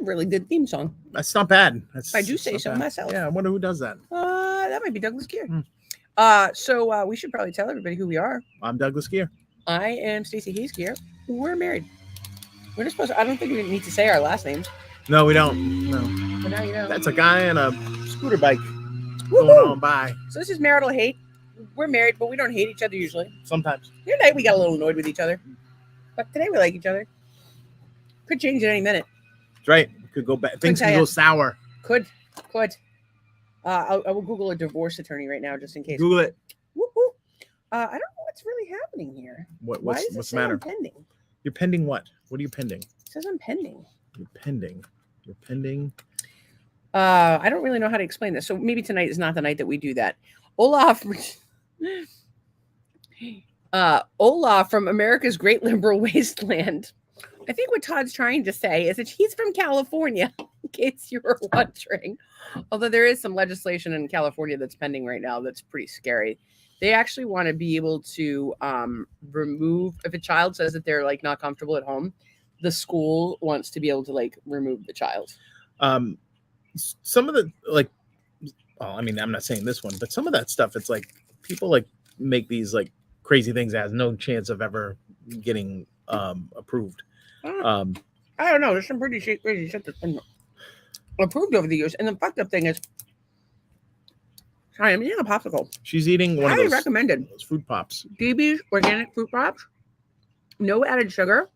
a really good theme song. That's not bad. I do say so myself. Yeah, I wonder who does that. That might be Douglas Gear. So we should probably tell everybody who we are. I'm Douglas Gear. I am Stacey Hayes Gear. We're married. We're just supposed to, I don't think we need to say our last names. No, we don't. No. But now you know. That's a guy on a scooter bike Woo-hoo! going on by. So this is marital hate. We're married, but we don't hate each other usually. Sometimes. The other night we got a little annoyed with each other. But today we like each other. Could change at any minute. That's right. Could go back. Things can go sour. Could. I will Google a divorce attorney right now just in case. Google it. Woo-hoo. I don't know what's really happening here. What's the matter? I'm pending? You're pending what? What are you pending? It says I'm pending. You're pending. I don't really know how to explain this. So maybe tonight is not the night that we do that. Olaf from America's Great Liberal Wasteland. I think what Todd's trying to say is that he's from California, in case you were wondering. Although there is some legislation in California that's pending right now that's pretty scary. They actually want to be able to remove, if a child says that they're like not comfortable at home, the school wants to be able to like remove the child. Some of the well, I mean, I'm not saying this one, but some of that stuff, it's like people like make these like crazy things that has no chance of ever getting approved. I don't know. There's some pretty crazy shit that's been approved over the years. And the fucked up thing is, sorry, I'm eating a popsicle. She's eating one highly of those recommended. Those fruit pops. DB's organic fruit pops. No added sugar.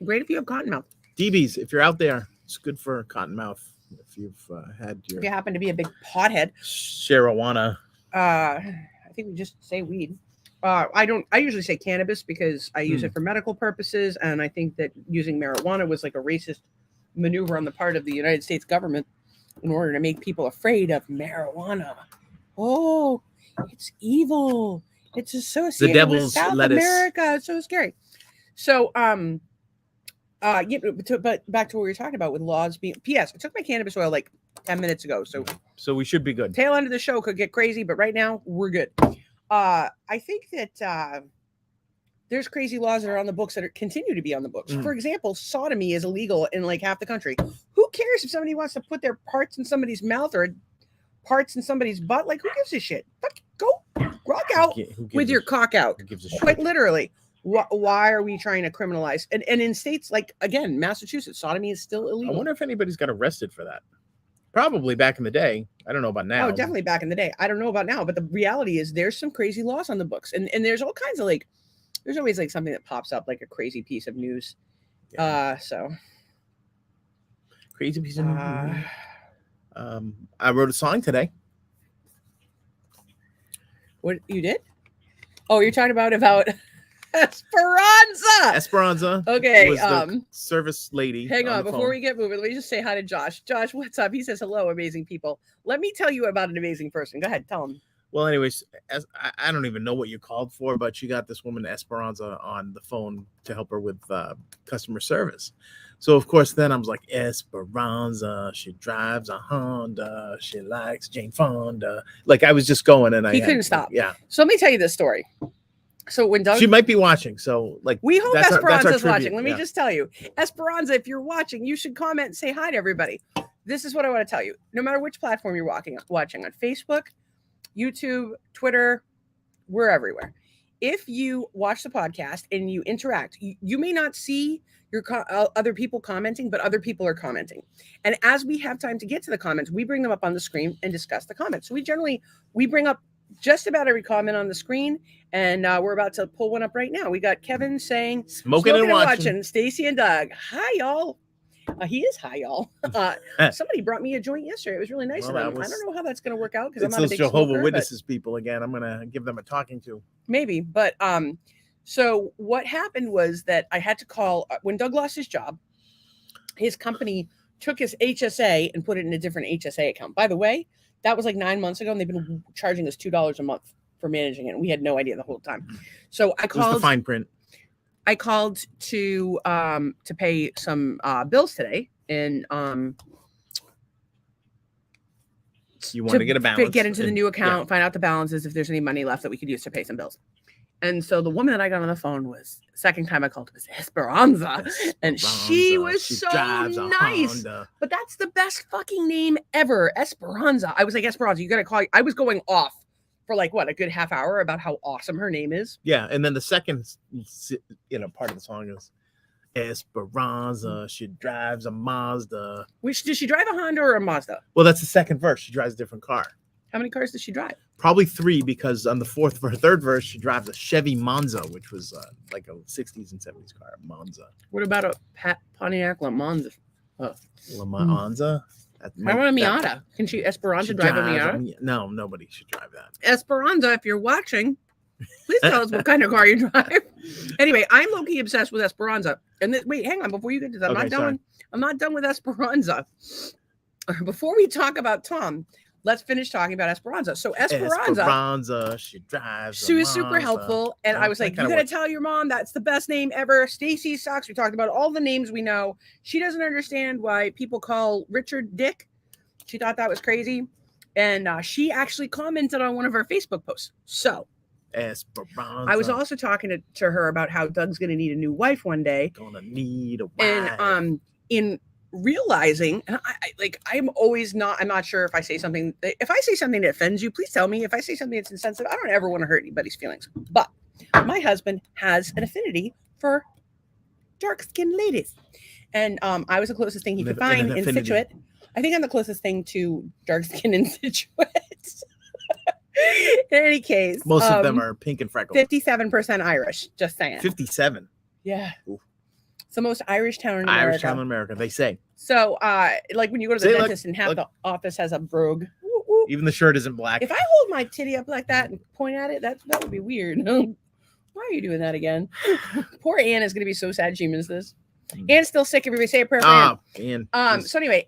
Great if you have cotton mouth. DB's, if you're out there, it's good for cotton mouth. If you've had your... If you happen to be a big pothead. Marijuana. I think we just say weed. I usually say cannabis because I use it for medical purposes. And I think that using marijuana was like a racist maneuver on the part of the United States government in order to make people afraid of marijuana. Oh, it's evil. It's associated with South America. It's so scary. So, but back to what we were talking about with laws being. P.S. I took my cannabis oil like 10 minutes ago, so we should be good. Tail end of the show could get crazy, but right now we're good. I think that there's crazy laws that are on the books that continue to be on the books. For example, sodomy is illegal in like half the country. Who cares if somebody wants to put their parts in somebody's mouth or parts in somebody's butt? Like, who gives a shit? Go rock out with your cock out. Quite literally. Why are we trying to criminalize? And in states like, again, Massachusetts, sodomy is still illegal. I wonder if anybody's got arrested for that. Probably back in the day. I don't know about now. Oh, definitely back in the day. I don't know about now, but the reality is there's some crazy laws on the books. And there's all kinds of like, there's always like something that pops up like a crazy piece of news. Yeah. Crazy piece of news. I wrote a song today. What you did? Oh, you're talking about Esperanza. Okay. Was the service lady. Hang on, before we get moving, let me just say hi to Josh. Josh, what's up? He says hello, amazing people. Let me tell you about an amazing person. Go ahead, tell him. Well, anyways, I don't even know what you called for, but she got this woman Esperanza on the phone to help her with customer service. So of course, then I was like, Esperanza, she drives a Honda, she likes Jane Fonda. Like I was just going, and he couldn't stop. Yeah. So let me tell you this story. So when Doug, she might be watching, so like we hope Esperanza's watching. Let me just tell you, Esperanza, if you're watching, you should comment and say hi to everybody. This is what I want to tell you. No matter which platform you're watching on Facebook, YouTube, Twitter, we're everywhere. If you watch the podcast and you interact, you may not see your other people commenting, but other people are commenting. And as we have time to get to the comments, we bring them up on the screen and discuss the comments. So we bring up just about every comment on the screen, and we're about to pull one up right now. We got Kevin saying, smoking and watching. Stacy and Doug. Hi, y'all. He is high, y'all. Somebody brought me a joint yesterday. It was really nice of them. I don't know how that's going to work out because I'm not a big smoker. It's those Jehovah's Witnesses people again. I'm going to give them a talking to. Maybe, but so what happened was that I had to call when Doug lost his job. His company took his HSA and put it in a different HSA account. By the way, that was like 9 months ago, and they've been charging us $2 a month for managing it. And we had no idea the whole time. So I called. It was the fine print. I called to pay some bills today, and you want to get a balance, get into the new account, find out the balances if there's any money left that we could use to pay some bills. And so the woman that I got on the phone was, second time I called her, was Esperanza. And she was so nice. But that's the best fucking name ever. Esperanza. I was like, Esperanza, you got to call you. I was going off for like, what, a good half hour about how awesome her name is. Yeah. And then the second, part of the song is Esperanza. She drives a Mazda. Which, does she drive a Honda or a Mazda? Well, that's the second verse. She drives a different car. How many cars does she drive? Probably 3, because on the third verse, she drives a Chevy Monza, which was like a 60s and 70s car, Monza. What about a Pontiac La Monza? La Monza? I want a Miata. Can Esperanza drive a Miata? No, nobody should drive that. Esperanza, if you're watching, please tell us what kind of car you drive. Anyway, I'm low-key obsessed with Esperanza. And wait, hang on, before you get to that, I'm not done with Esperanza. Before we talk about Tom, let's finish talking about Esperanza. So Esperanza, she drives. She was super helpful, and I was like, "You gotta tell your mom that's the best name ever." Stacy sucks. We talked about all the names we know. She doesn't understand why people call Richard Dick. She thought that was crazy, and she actually commented on one of our Facebook posts. So Esperanza. I was also talking to her about how Doug's gonna need a new wife one day. Gonna need a wife. And in realizing, and I'm not sure if I say something that offends you, please tell me. If I say something that's insensitive, I don't ever want to hurt anybody's feelings. But my husband has an affinity for dark-skinned ladies, and I was the closest thing he could find in Scituate. I think I'm the closest thing to dark-skinned in Scituate. In any case, most of them are pink and freckled. 57% Irish. Just saying. 57. Yeah. Ooh. It's the most Irish town in America. Irish town in America, they say. So, like when you go to the dentist and half the office has a brogue. Whoop, whoop. Even the shirt isn't black. If I hold my titty up like that and point at it, that would be weird. Why are you doing that again? Poor Anne is going to be so sad she missed this. Anne's still sick. Everybody say a prayer for Anne. So anyway,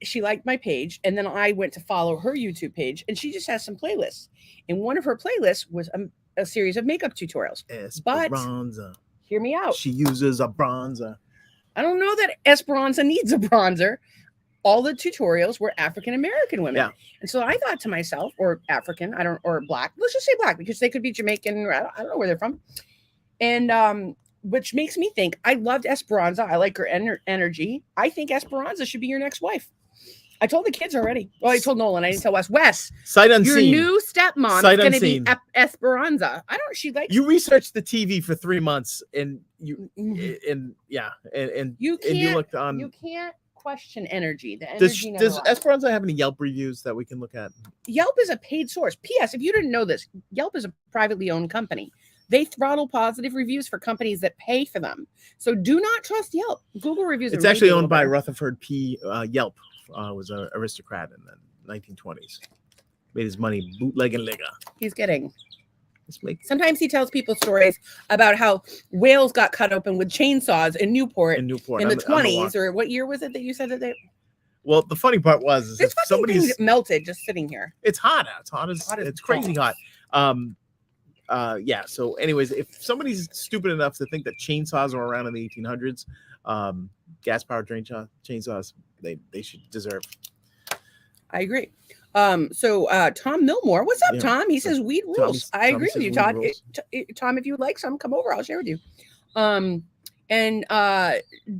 she liked my page, and then I went to follow her YouTube page, and she just has some playlists. And one of her playlists was a series of makeup tutorials. Esperanza. But hear me out. She uses a bronzer. I don't know that Esperanza needs a bronzer. All the tutorials were African American women. Yeah. And so I thought to myself, or African, or black. Let's just say black, because they could be Jamaican, or I don't know where they're from. And which makes me think, I loved Esperanza. I like her energy. I think Esperanza should be your next wife. I told the kids already. Well, I told Nolan. I didn't tell Wes. Wes, sight unseen. Your new stepmom is going to be Esperanza. She likes. You researched the TV for 3 months, and you looked on. You can't question energy. The energy does Esperanza have any Yelp reviews that we can look at? Yelp is a paid source. P.S. If you didn't know this, Yelp is a privately owned company. They throttle positive reviews for companies that pay for them. So do not trust Yelp. Google reviews. It's actually owned by Rutherford P. Yelp. Was an aristocrat in the 1920s. Made his money bootlegging liquor. He's kidding. Sometimes he tells people stories about how whales got cut open with chainsaws in Newport in the 20s, or what year was it that you said that they? Well, the funny part was this fucking thing melted just sitting here. It's hot out. It's crazy hot. So anyways, if somebody's stupid enough to think that chainsaws were around in the 1800s, gas powered chainsaws, they should deserve. I agree. So Tom Milmore, what's up, Tom? He says weed rules. I agree with you, Todd. Tom, if you would like some, come over. I'll share with you. And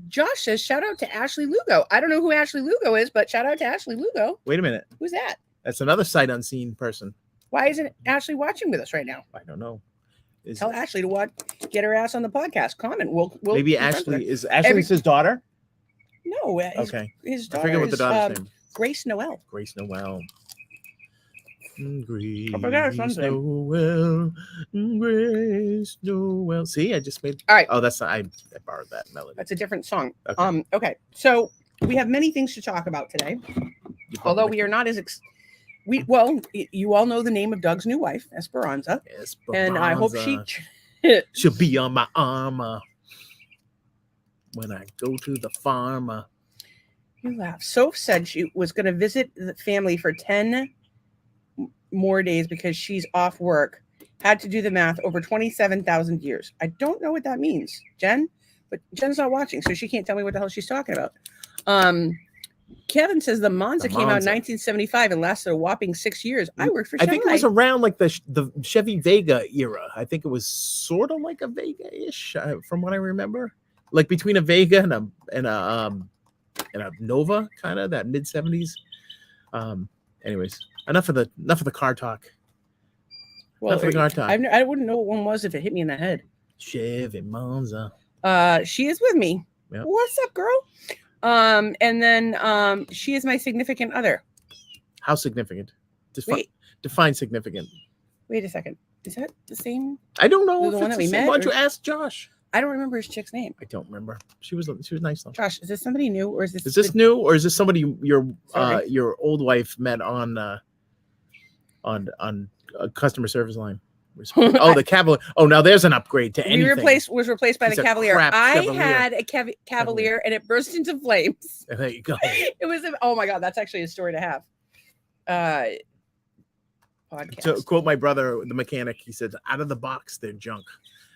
Josh says, shout out to Ashley Lugo. I don't know who Ashley Lugo is, but shout out to Ashley Lugo. Wait a minute. Who's that? That's another sight unseen person. Why isn't Ashley watching with us right now? I don't know. Tell Ashley to get her ass on the podcast. Comment. We'll maybe Ashley is his daughter? No. Okay. His daughter. I forget what the daughter's name. Grace Noel. Grace Noel. Grace Noel. Grace Noel. See, I just made. All right. Oh, that's not. I borrowed that melody. That's a different song. Okay. Okay. So we have many things to talk about today. Although we are not as. You all know the name of Doug's new wife, Esperanza. And I hope she'll be on my armor when I go to the farmer. You laugh. Soph said she was going to visit the family for 10 more days because she's off work. Had to do the math, over 27,000 years. I don't know what that means, Jen, but Jen's not watching, so she can't tell me what the hell she's talking about. Kevin says the Monza came out in Monza. 1975 and lasted a whopping 6 years. I worked for Chevrolet. I think it was around like the Chevy Vega era. I think it was sort of like a Vega-ish, from what I remember, like between a Vega and a Nova, kind of that mid 70s. Anyways, enough of the car talk. Well, enough of the car talk. I wouldn't know what one was if it hit me in the head. Chevy Monza. She is with me. Yep. What's up, girl? And then she is my significant other. How significant? Wait. Define significant. Wait a second. Is that the same? I don't know. The If one it's that we the same. met, Why don't or- you ask Josh? I don't remember his chick's name. I don't remember. She was nice though. Josh, is this somebody new or is this? Is this new or is this somebody your Sorry. old wife met on a customer service line? Oh, the Cavalier. Oh, now there's an upgrade to anything. Was replaced by Piece the of Cavalier. crap I Chevrolet. had a Cavalier and it burst into flames. There you go. It was oh my god, that's actually a story to have. Podcast. To quote my brother, the mechanic, he said, "Out of the box, they're junk."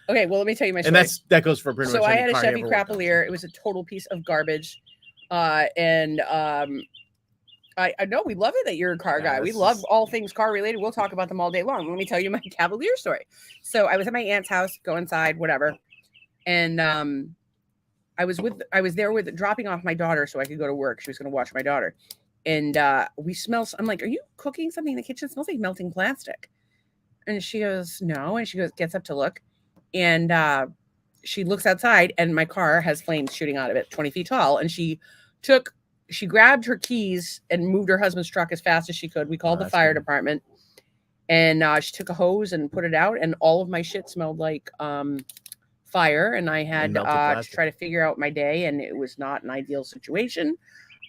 Okay, well, let me tell you my story. And that goes for pretty much. So I any had a car you Chevy ever worked on. Cavalier. It was a total piece of garbage. I know we love it that you're a car guy. We love all things car related. We'll talk about them all day long. Let me tell you my Cavalier story. So I was at my aunt's house, go inside, whatever. And I was there with dropping off my daughter so I could go to work. She was going to watch my daughter. And we smell. I'm like, are you cooking something in the kitchen? It smells like melting plastic. And she goes, no. And she gets up to look. And she looks outside and my car has flames shooting out of it 20 feet tall. And she grabbed her keys and moved her husband's truck as fast as she could. We called the fire department and she took a hose and put it out and all of my shit smelled like fire. And I had to try to figure out my day and it was not an ideal situation.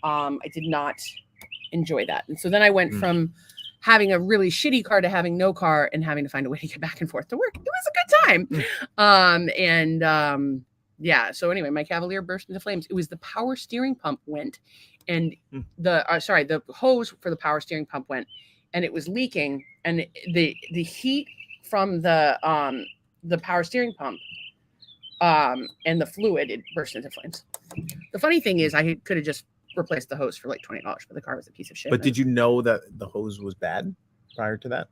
I did not enjoy that. And so then I went from having a really shitty car to having no car and having to find a way to get back and forth to work. It was a good time. Yeah. So anyway, my Cavalier burst into flames. It was the power steering pump went and the hose for the power steering pump went and it was leaking and the heat from the power steering pump and the fluid, it burst into flames. The funny thing is I could have just replaced the hose for like $20, but the car was a piece of shit. But did you know that the hose was bad prior to that?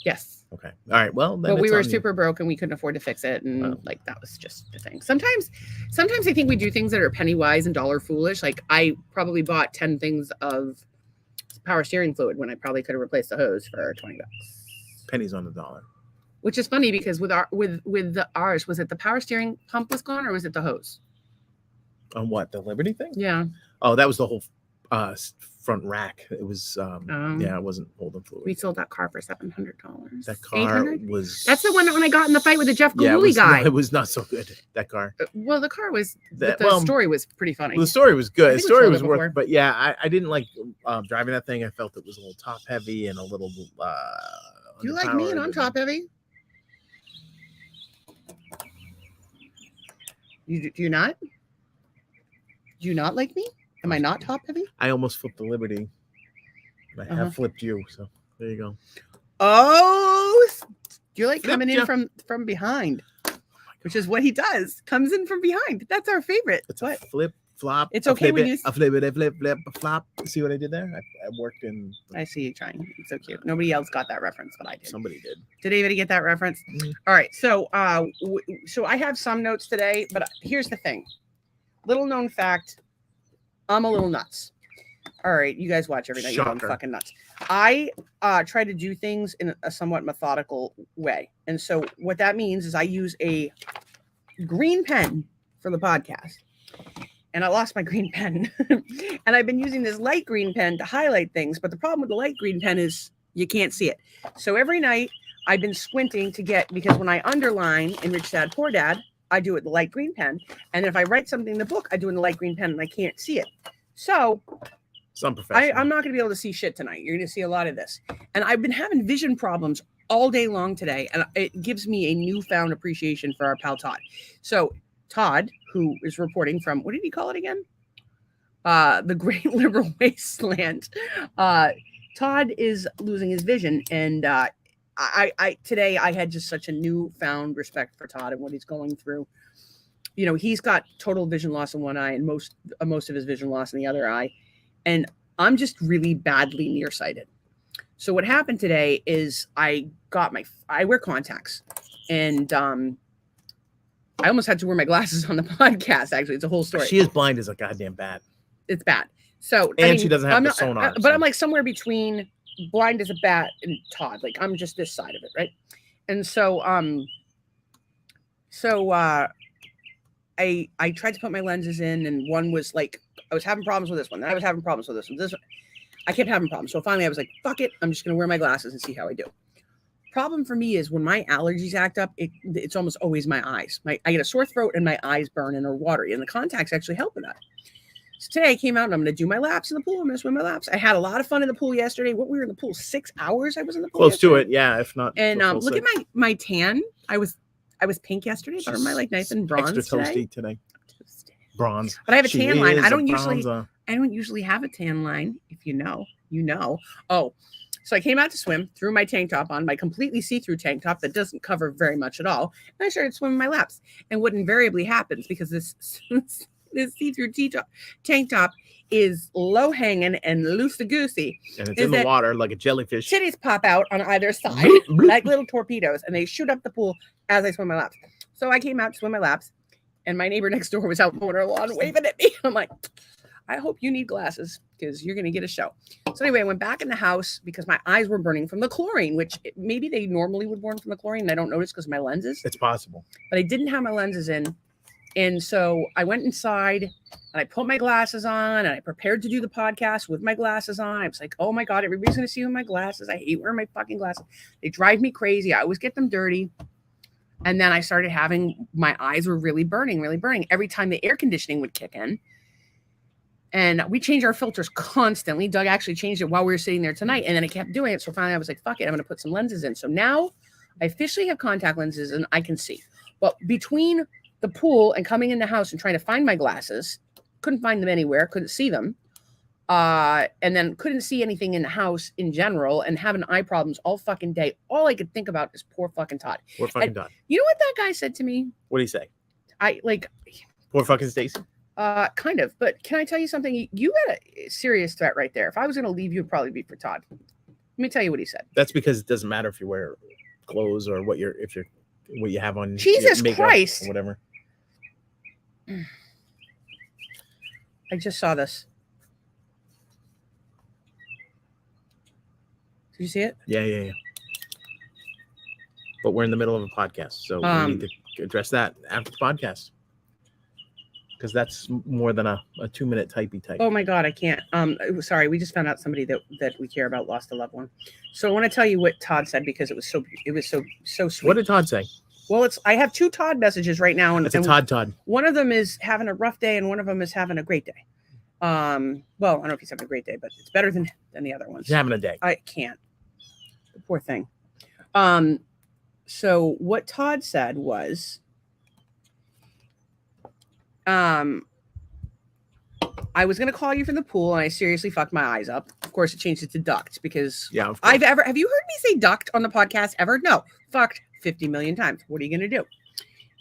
Yes. Okay. All right. Well, then but we were super broke and we couldn't afford to fix it. And like, that was just the thing. Sometimes I think we do things that are penny wise and dollar foolish. Like I probably bought 10 things of power steering fluid when I probably could have replaced the hose for $20. Pennies on the dollar. Which is funny because with ours, was it the power steering pump was gone or was it the hose? On what? The Liberty thing? Yeah. Oh, that was the whole front rack. It was it wasn't holding fluid. We sold that car for $700. That car was. That's the one that when I got in the fight with the Jeff Galooly guy. It was not so good. That car. Well, the car was. The story was pretty funny. Well, the story was good. The story was before. worth. But yeah, I didn't like driving that thing. I felt it was a little top heavy and a little. You like me and I'm top heavy? Do you not? Do you not like me? Am I not top heavy? I almost flipped the Liberty. I have flipped you, so there you go. Oh, you're like coming in from behind, which is what he does. Comes in from behind. That's our favorite. It's what? Flip, flop. It's okay when you flip it, flip, flop. See what I did there? I worked in. I see you trying. It's so cute. Nobody else got that reference, but I did. Somebody did. Did anybody get that reference? Mm-hmm. All right. So, so I have some notes today, but here's the thing. Little known fact. I'm a little nuts. All right, you guys watch every night. You know I'm fucking nuts. I try to do things in a somewhat methodical way. And so what that means is I use a green pen for the podcast. And I lost my green pen. And I've been using this light green pen to highlight things. But the problem with the light green pen is you can't see it. So every night I've been squinting to get, because when I underline in Rich Dad, Poor Dad, I do it with the light green pen. And if I write something in the book, I do it in the light green pen and I can't see it. So I'm not going to be able to see shit tonight. You're going to see a lot of this. And I've been having vision problems all day long today. And it gives me a newfound appreciation for our pal Todd. So Todd, who is reporting from, what did he call it again? The Great Liberal Wasteland. Todd is losing his vision. And today I had just such a newfound respect for Todd and what he's going through. You know, he's got total vision loss in one eye and most of his vision loss in the other eye. and I'm just really badly nearsighted. So what happened today is I wear contacts, and I almost had to wear my glasses on the podcast. Actually, it's a whole story. She is blind as a goddamn bat. It's bad. So and she doesn't have the sonar. But I'm like somewhere between blind as a bat and Todd. Like I'm just this side of it, right? And so I tried to put my lenses in, and one was like I was having problems with this one. Then I was having problems with this one. I kept having problems. So finally I was like, fuck it. I'm just going to wear my glasses and see how I do. Problem for me is when my allergies act up, it's almost always my eyes. I get a sore throat and my eyes burn and are watery, and the contacts actually help with that. So today I came out and I'm going to do my laps in the pool. I'm going to swim my laps. I had a lot of fun in the pool yesterday. We were in the pool 6 hours. I was in the pool. Close yesterday. To it. Yeah. If not. And look at my tan. I was pink yesterday, but am I like nice and bronze extra toasty today? Bronze. But I have a tan line. I don't usually have a tan line. If you know. Oh, so I came out to swim, threw my tank top on, my completely see-through tank top that doesn't cover very much at all, and I started swimming my laps. And what invariably happens, because this see-through tank top is low-hanging and loosey-goosey, and it's in the water like a jellyfish. Titties pop out on either side like little torpedoes, and they shoot up the pool as I swim my laps. So I came out to swim my laps, and my neighbor next door was out mowing her lawn waving at me. I'm like, I hope you need glasses because you're going to get a show. So anyway, I went back in the house because my eyes were burning from the chlorine, which maybe they normally would burn from the chlorine, and I don't notice because of my lenses. It's possible. But I didn't have my lenses in. And so I went inside and I put my glasses on and I prepared to do the podcast with my glasses on. I was like, oh my God, everybody's going to see me with my glasses. I hate wearing my fucking glasses. They drive me crazy. I always get them dirty. And then I started my eyes were really burning every time the air conditioning would kick in. And we change our filters constantly. Doug actually changed it while we were sitting there tonight. And then I kept doing it. So finally I was like, fuck it. I'm going to put some lenses in. So now I officially have contact lenses and I can see. But between the pool and coming in the house and trying to find my glasses, couldn't find them anywhere, couldn't see them. And then couldn't see anything in the house in general and having eye problems all fucking day. All I could think about is poor fucking Todd. Poor fucking Todd. You know what that guy said to me? What did he say? Poor fucking Stacy. Kind of, but can I tell you something? You got a serious threat right there. If I was going to leave, you'd probably be for Todd. Let me tell you what he said. That's because it doesn't matter if you wear clothes or what you have on. Jesus Christ. Or whatever. I just saw this. Did you see it? Yeah. But we're in the middle of a podcast, so we need to address that after the podcast. Because that's more than a 2-minute typey type. Oh my God, I can't. Sorry, we just found out somebody that we care about lost a loved one. So I want to tell you what Todd said because it was so sweet. What did Todd say? Well, I have 2 Todd messages right now, and it's a Todd. One of them is having a rough day, and one of them is having a great day. Well, I don't know if he's having a great day, but it's better than the other ones. He's having a day. I can't. The poor thing. So what Todd said was, I was going to call you from the pool and I seriously fucked my eyes up. Of course, it changed it to ducked because have you heard me say ducked on the podcast ever? No, fucked 50 million times. What are you going to do?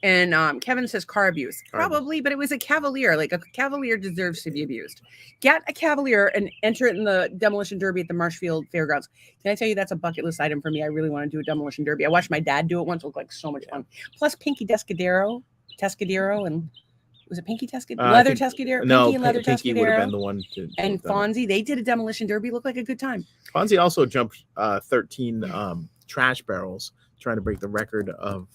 And Kevin says car abuse. Probably, but it was a Cavalier. Like a Cavalier deserves to be abused. Get a Cavalier and enter it in the demolition derby at the Marshfield Fairgrounds. Can I tell you that's a bucket list item for me? I really want to do a demolition derby. I watched my dad do it once. It looked like so much fun. Plus Pinky Tescadero, and was it Pinky Tescadero? Leather Tescadero? No, Pinky and Leather Pinky would have been the one to. And Fonzie, they did a demolition derby. Looked like a good time. Fonzie also jumped 13 trash barrels, trying to break the record of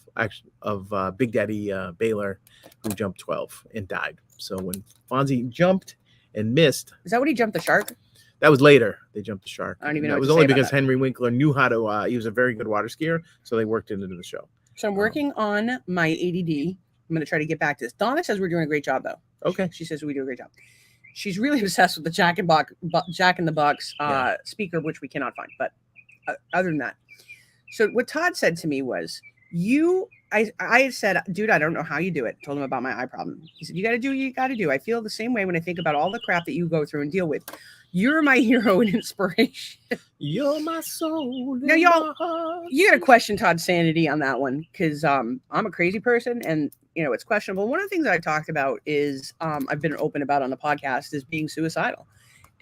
Big Daddy Baylor, who jumped 12 and died. So when Fonzie jumped and missed, is that when he jumped the shark? That was later. They jumped the shark. I don't even know. It was only because Henry Winkler knew how to. He was a very good water skier, so they worked it into the show. So I'm working on my ADD. I'm going to try to get back to this. Donna says we're doing a great job, though. Okay. She says we do a great job. She's really obsessed with the Jack in the Box speaker, which we cannot find. But other than that, so what Todd said to me was, I said, dude, I don't know how you do it. Told him about my eye problem. He said, you got to do what you got to do. I feel the same way when I think about all the crap that you go through and deal with. You're my hero and inspiration. You're my soul. Now, y'all, you got to question Todd's sanity on that one because I'm a crazy person and, it's questionable. One of the things that I talked about is I've been open about on the podcast is being suicidal.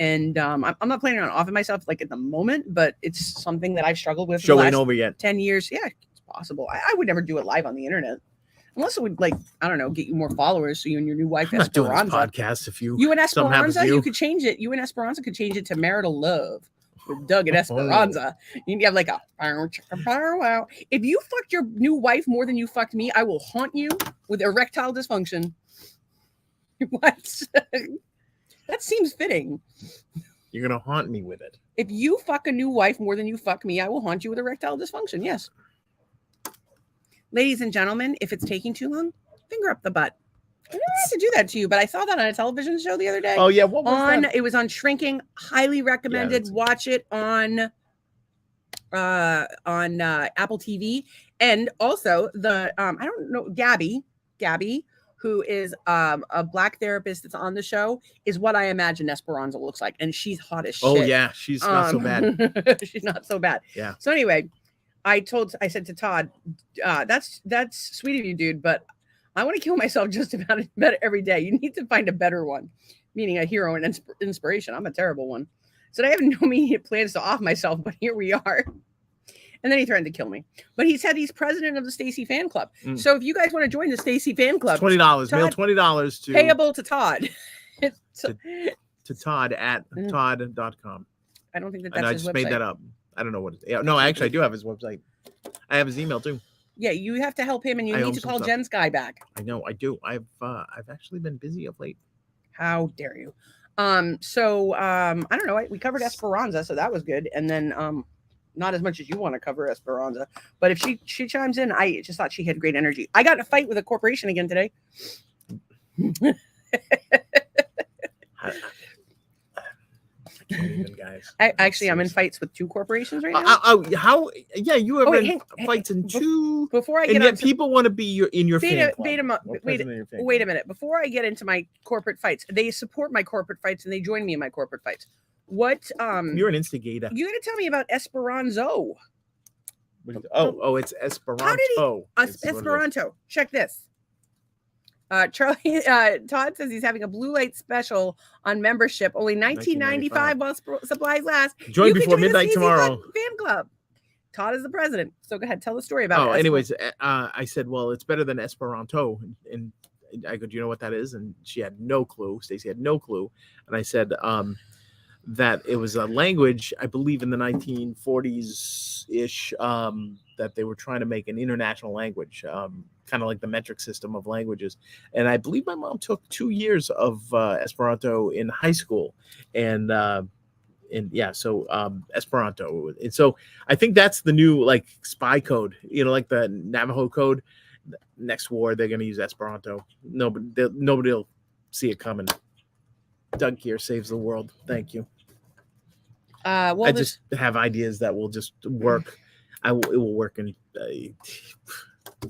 And I'm not planning on offing myself like at the moment, but it's something that I've struggled with. Show for the ain't last over yet. 10 years. Yeah, it's possible. I would never do it live on the internet. Unless it would, like, I don't know, get you more followers so you and your new wife I'm not doing this Esperanza. podcast if you You and something happens to Esperanza, you. you could change it. You and Esperanza could change it to Marital Love with Doug and Esperanza. You can have like a wow. If you fucked your new wife more than you fucked me, I will haunt you with erectile dysfunction. What? That seems fitting. You're gonna haunt me with it. If you fuck a new wife more than you fuck me, I will haunt you with erectile dysfunction. Yes. Ladies and gentlemen, if it's taking too long, finger up the butt. I don't have to do that to you, but I saw that on a television show the other day. Oh yeah, what was that? It was on Shrinking. Highly recommended. Yeah, watch it on Apple TV, and also the I don't know, Gabby, who is a black therapist that's on the show, is what I imagine Esperanza looks like, and she's hot as shit. Oh yeah, she's not so bad. She's not so bad. Yeah. So anyway, I said to Todd, that's sweet of you, dude, but I want to kill myself just about every day. You need to find a better one, meaning a hero and inspiration. I'm a terrible one. So I have no immediate plans to off myself, but here we are. And then he threatened to kill me. But he said he's president of the Stacy fan club. So if you guys want to join the Stacy fan club, $20. Mail $20 to payable to Todd. to Todd at todd.com. I don't think that's I his just website. made that up. I don't know what. No, actually, I do have his website. I have his email too. Yeah, you have to help him, and you need to call Jen's guy back. I know, I do. I've actually been busy of late. How dare you? So I don't know. We covered Esperanza, so that was good. And then not as much as you want to cover Esperanza, but if she chimes in, I just thought she had great energy. I got in a fight with a corporation again today. Even, guys. I'm in fights with two corporations right now. How? Yeah, you have been fights in two. Before I get and yet people want to be in your fan club. Wait a minute. Before I get into my corporate fights, they support my corporate fights and they join me in my corporate fights. What? You're an instigator. You got to tell me about Esperanzo. It's Esperanto. Esperanto. Check this. Charlie Todd says he's having a blue light special on membership, only $19.95 while supplies last. Join before midnight tomorrow. Fan club. Todd is the president. So go ahead, tell the story about it. Anyways, I said, well, it's better than Esperanto, and I go, do you know what that is? And she had no clue. Stacey had no clue, and I said that it was a language, I believe, in the 1940s ish, that they were trying to make an international language. Kind of like the metric system of languages. And I believe my mom took 2 years of Esperanto in high school. And Esperanto. And so I think that's the new like spy code, like the Navajo code. Next war, they're going to use Esperanto. Nobody will see it coming. Doug here saves the world. Thank you. I just have ideas that will just work. It will work in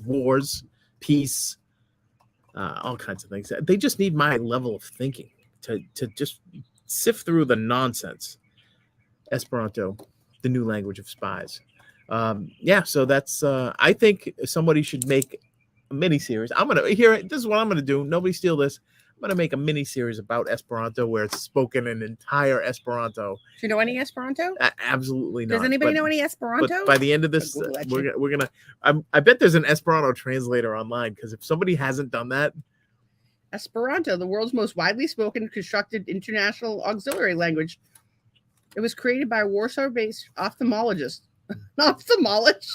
wars, peace, all kinds of things. They just need my level of thinking to just sift through the nonsense. Esperanto, the new language of spies. So that's. I think somebody should make a mini series. This is what I'm gonna do. Nobody steal this. I'm gonna make a mini series about Esperanto where it's spoken in entire Esperanto. Do you know any Esperanto? Absolutely not. Does anybody know any Esperanto? But by the end of this, we're gonna. I bet there's an Esperanto translator online, because if somebody hasn't done that. Esperanto, the world's most widely spoken constructed international auxiliary language. It was created by a Warsaw-based ophthalmologist. Ophthalmologist.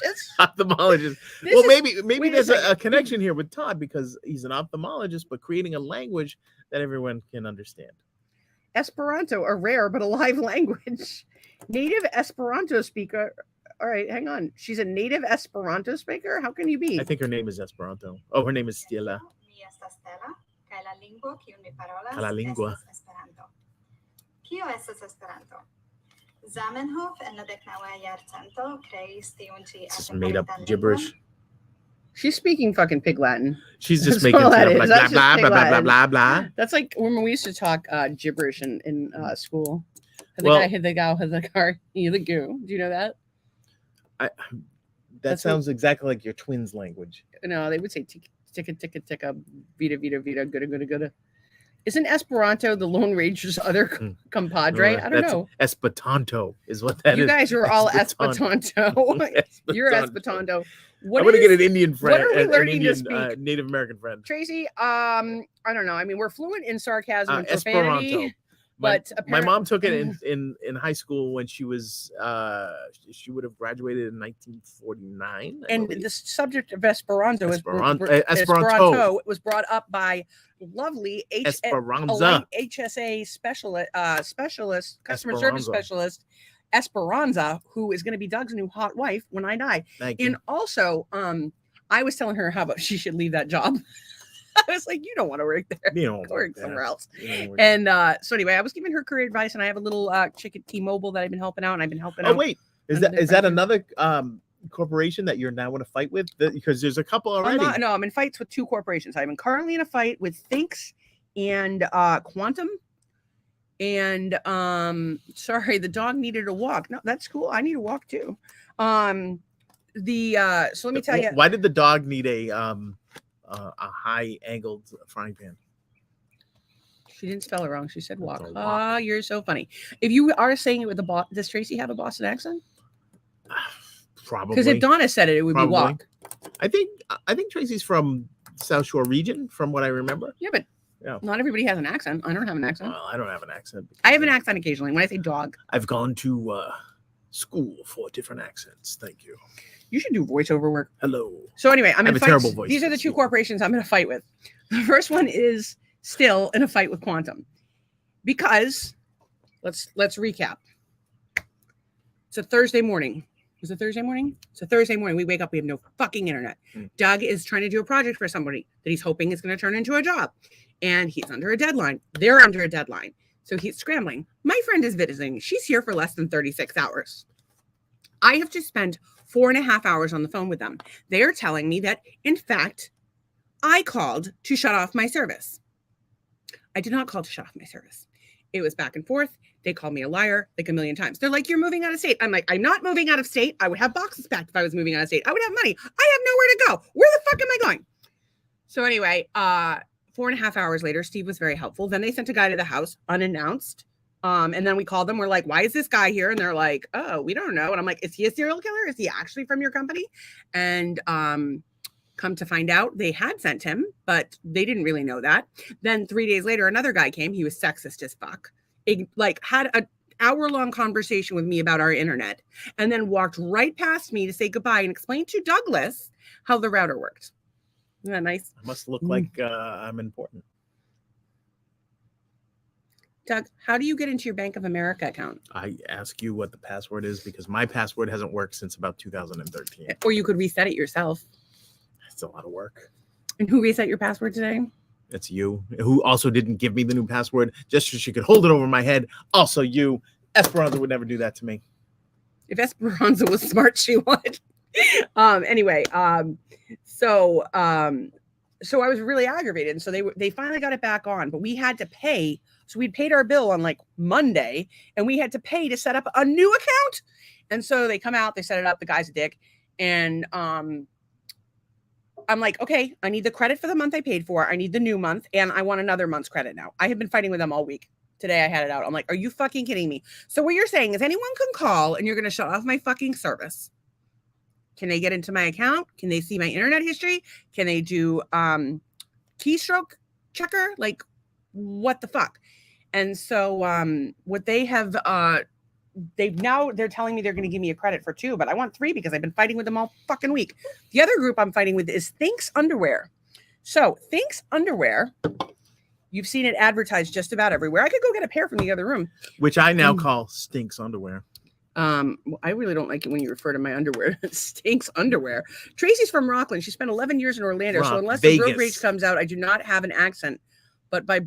Well, maybe there's a connection here with Todd, because he's an ophthalmologist, but creating a language that everyone can understand. Esperanto, a rare but alive language. Native Esperanto speaker. All right, hang on. She's a native Esperanto speaker? How can you be? I think her name is Esperanto. Oh, her name is Stella. La lingua. Kio estas Esperanto? Zamenhof en la deknaŭa jarcento kreis tiun ĉi just made up gibberish. She's speaking fucking pig Latin. She's just making shit up, like blah blah blah blah blah blah blah. That's like when we used to talk gibberish in school. The guy hit the gal, hit the car, he the goo. Do you know that? That sounds exactly like your twins' language. No, they would say ticka ticka ticka, vita vita vita, gutta gutta gutta. Isn't Esperanto the Lone Ranger's other compadre? I don't know. Esperanto is what that is. You guys are all Esperanto. Esperanto. You're Esperanto. I'm gonna get an Indian friend, what are we an learning to Indian speak? Native American friend. Tracy, I don't know. I mean, we're fluent in sarcasm and Esperanto. profanity, but My mom took it in high school when she was she would have graduated in 1949. And the subject of Esperanto Esperanto was brought up by lovely Esperanza. HSA specialist, customer Esperanza. service specialist, Esperanza, who is going to be Doug's new hot wife when I die. Thank you. And also, I was telling her how about she should leave that job. I was like, you don't want to work there. You don't work somewhere else. work And so anyway, I was giving her career advice, and I have a little chick at T-Mobile that I've been helping out, and I've been helping out. Oh wait, is that another corporation that you're now in a fight with? Because there's a couple already. I'm in fights with two corporations. I'm currently in a fight with Thinks and Quantum. And sorry, the dog needed a walk. No, that's cool. I need a walk too. So let me tell you. Why did the dog need a high-angled frying pan? She didn't spell it wrong. She said walk. Ah, you're so funny. If you are saying it with the does Tracy have a Boston accent? Probably. Because if Donna said it, it would be walk. I think Tracy's from South Shore region, from what I remember. Yeah, but not everybody has an accent. I don't have an accent. Well, I don't have an accent. I have an accent occasionally when I say dog. I've gone to school for different accents. Thank you. You should do voiceover work. Hello. So anyway, I'm in a terrible voice. These are the two corporations I'm in a fight with. The first one is still in a fight with Quantum, because let's recap. It's a Thursday morning. Was it Thursday morning? It's a Thursday morning. We wake up. We have no fucking internet. Doug is trying to do a project for somebody that he's hoping is going to turn into a job, and he's under a deadline. They're under a deadline, so he's scrambling. My friend is visiting. She's here for less than 36 hours. I have just spent 4.5 hours on the phone with them. They are telling me that, in fact, I called to shut off my service. I did not call to shut off my service. It was back and forth. They called me a liar like a million times. They're like, you're moving out of state. I'm like, I'm not moving out of state. I would have boxes packed if I was moving out of state. I would have money. I have nowhere to go. Where the fuck am I going? So anyway, 4.5 hours later, Steve was very helpful. Then they sent a guy to the house unannounced. And then we called them. We're like, why is this guy here? And they're like, oh, we don't know. And I'm like, is he a serial killer? Is he actually from your company? And come to find out, they had sent him, but they didn't really know that. Then 3 days later, another guy came. He was sexist as fuck. Had an hour-long conversation with me about our internet, and then walked right past me to say goodbye and explain to Douglas how the router worked. Isn't that nice? I must look like I'm important. Doug, how do you get into your Bank of America account? I ask you what the password is because my password hasn't worked since about 2013. Or you could reset it yourself. It's a lot of work. And who reset your password today? It's you, who also didn't give me the new password just so she could hold it over my head. Also you. Esperanza would never do that to me. If Esperanza was smart, she would. Anyway, so I was really aggravated. And so they finally got it back on, but we had to pay. So we'd paid our bill on like Monday, and we had to pay to set up a new account. And so they come out, they set it up. The guy's a dick. And I'm like, okay, I need the credit for the month I paid for. I need the new month, and I want another month's credit now. I have been fighting with them all week. Today I had it out. I'm like, are you fucking kidding me? So what you're saying is anyone can call and you're going to shut off my fucking service. Can they get into my account? Can they see my internet history? Can they do keystroke checker? Like, what the fuck? And so what they have, they're telling me they're going to give me a credit for 2, but I want 3 because I've been fighting with them all fucking week. The other group I'm fighting with is Thinks Underwear. So Thinks Underwear, you've seen it advertised just about everywhere. I could go get a pair from the other room. Which I now call Stinks Underwear. I really don't like it when you refer to my underwear. Stinks Underwear. Tracy's from Rockland. She spent 11 years in Orlando. So unless the road rage comes out, I do not have an accent. But by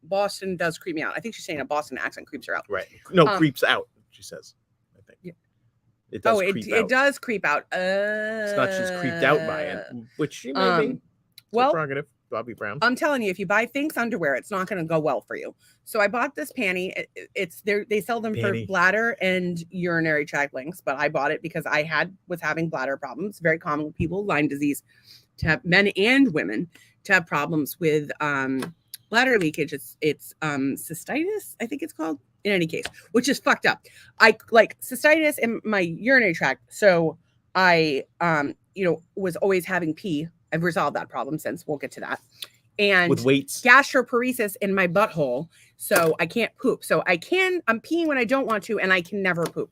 Boston does creep me out. I think she's saying a Boston accent creeps her out. Right. No, creeps out, she says. I think. Yeah. It does creep out. It does creep out. It's not just creeped out by it, which you may be. Well, prerogative. Bobby Brown. I'm telling you, if you buy Thinks Underwear, it's not going to go well for you. So I bought this panty. They sell them for bladder and urinary tract links, but I bought it because I was having bladder problems. Very common with people, Lyme disease, to have men and women to have problems with bladder leakage. It's cystitis, I think it's called. In any case, which is fucked up. I like cystitis in my urinary tract. So I, was always having pee. I've resolved that problem since. We'll get to that. And with weights, gastroparesis in my butthole. So I can't poop. So I'm peeing when I don't want to, and I can never poop.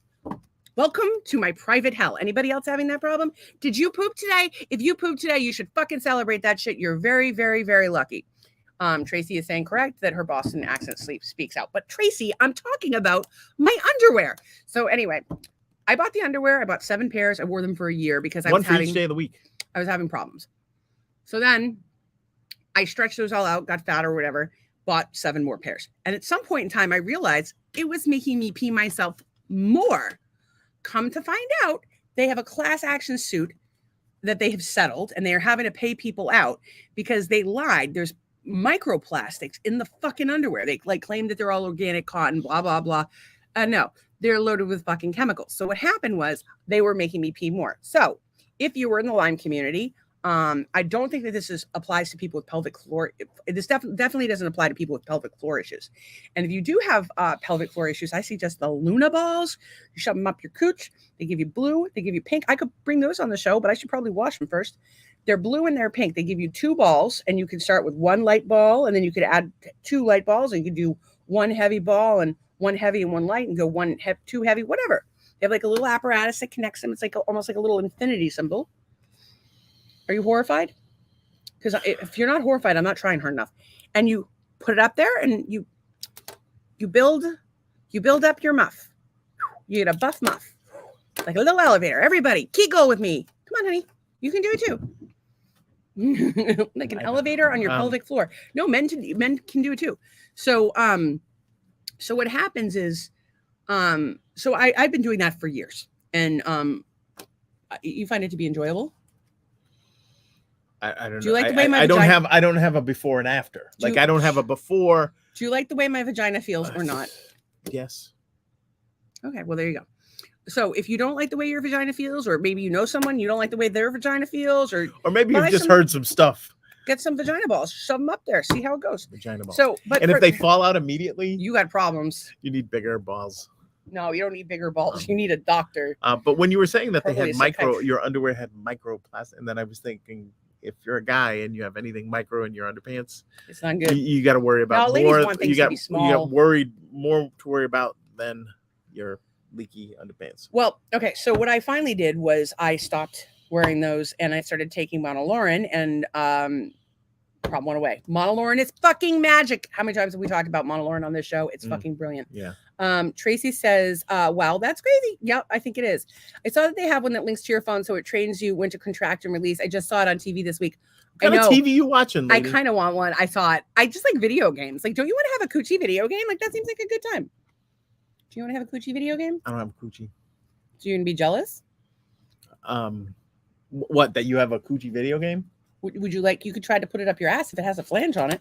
Welcome to my private hell. Anybody else having that problem? Did you poop today? If you poop today, you should fucking celebrate that shit. You're very, very, very lucky. Tracy is saying correct that her Boston accent speaks out. But Tracy, I'm talking about my underwear. So anyway, I bought the underwear. I bought 7 pairs. I wore them for a year because I was having each day of the week. I was having problems. So then I stretched those all out, got fat or whatever, bought 7 more pairs. And at some point in time, I realized it was making me pee myself more. Come to find out, they have a class action suit that they have settled, and they are having to pay people out because they lied. There's microplastics in the fucking underwear. They claim that they're all organic cotton, blah, blah, blah. No, they're loaded with fucking chemicals. So what happened was they were making me pee more. So if you were in the Lyme community, I don't think that this applies to people with pelvic floor. This definitely doesn't apply to people with pelvic floor issues. And if you do have pelvic floor issues, I suggest the Luna balls. You shove them up your cooch. They give you blue. They give you pink. I could bring those on the show, but I should probably wash them first. They're blue and they're pink. They give you 2 balls, and you can start with 1 light ball, and then you could add 2 light balls, and you could do 1 heavy ball and 1 heavy and 1 light, and go 2 heavy, whatever. They have like a little apparatus that connects them. It's like almost like a little infinity symbol. Are you horrified? Because if you're not horrified, I'm not trying hard enough. And you put it up there, and you build up your muff. You get a buff muff, like a little elevator. Everybody, Kegel with me. Come on, honey. You can do it too. Like an elevator on your pelvic floor. No, men can do it too. So what happens is, so I've been doing that for years, and you find it to be enjoyable. I don't know. Do you like the way my I don't have a before and after. I don't have a before. Do you like the way my vagina feels or not? Yes. Okay, well there you go. So if you don't like the way your vagina feels, or maybe you know someone you don't like the way their vagina feels, or maybe you've just heard some stuff. Get some vagina balls, shove them up there, see how it goes. Vagina balls. So, and if they fall out immediately, you got problems. You need bigger balls. No, you don't need bigger balls. You need a doctor. But when you were saying that probably they had your underwear had microplastic, and then I was thinking, if you're a guy and you have anything micro in your underpants, it's not good. You got to worry about more. You got more to worry about than your leaky underpants. Well, okay. So what I finally did was I stopped wearing those, and I started taking Monolaurin, and problem went away. Monolaurin is fucking magic. How many times have we talked about Monolaurin on this show? It's fucking brilliant. Yeah. Tracy says, wow, that's crazy. Yep, I think it is. I saw that they have one that links to your phone, so it trains you when to contract and release. I just saw it on TV this week. What kind of TV you watching, lady? I kind of want one. I thought, I just like video games. Like, don't you want to have a coochie video game? Like, that seems like a good time. Do you want to have a coochie video game? I don't have a coochie. Do you want to be jealous? What, that you have a coochie video game? Would you like, you could try to put it up your ass if it has a flange on it.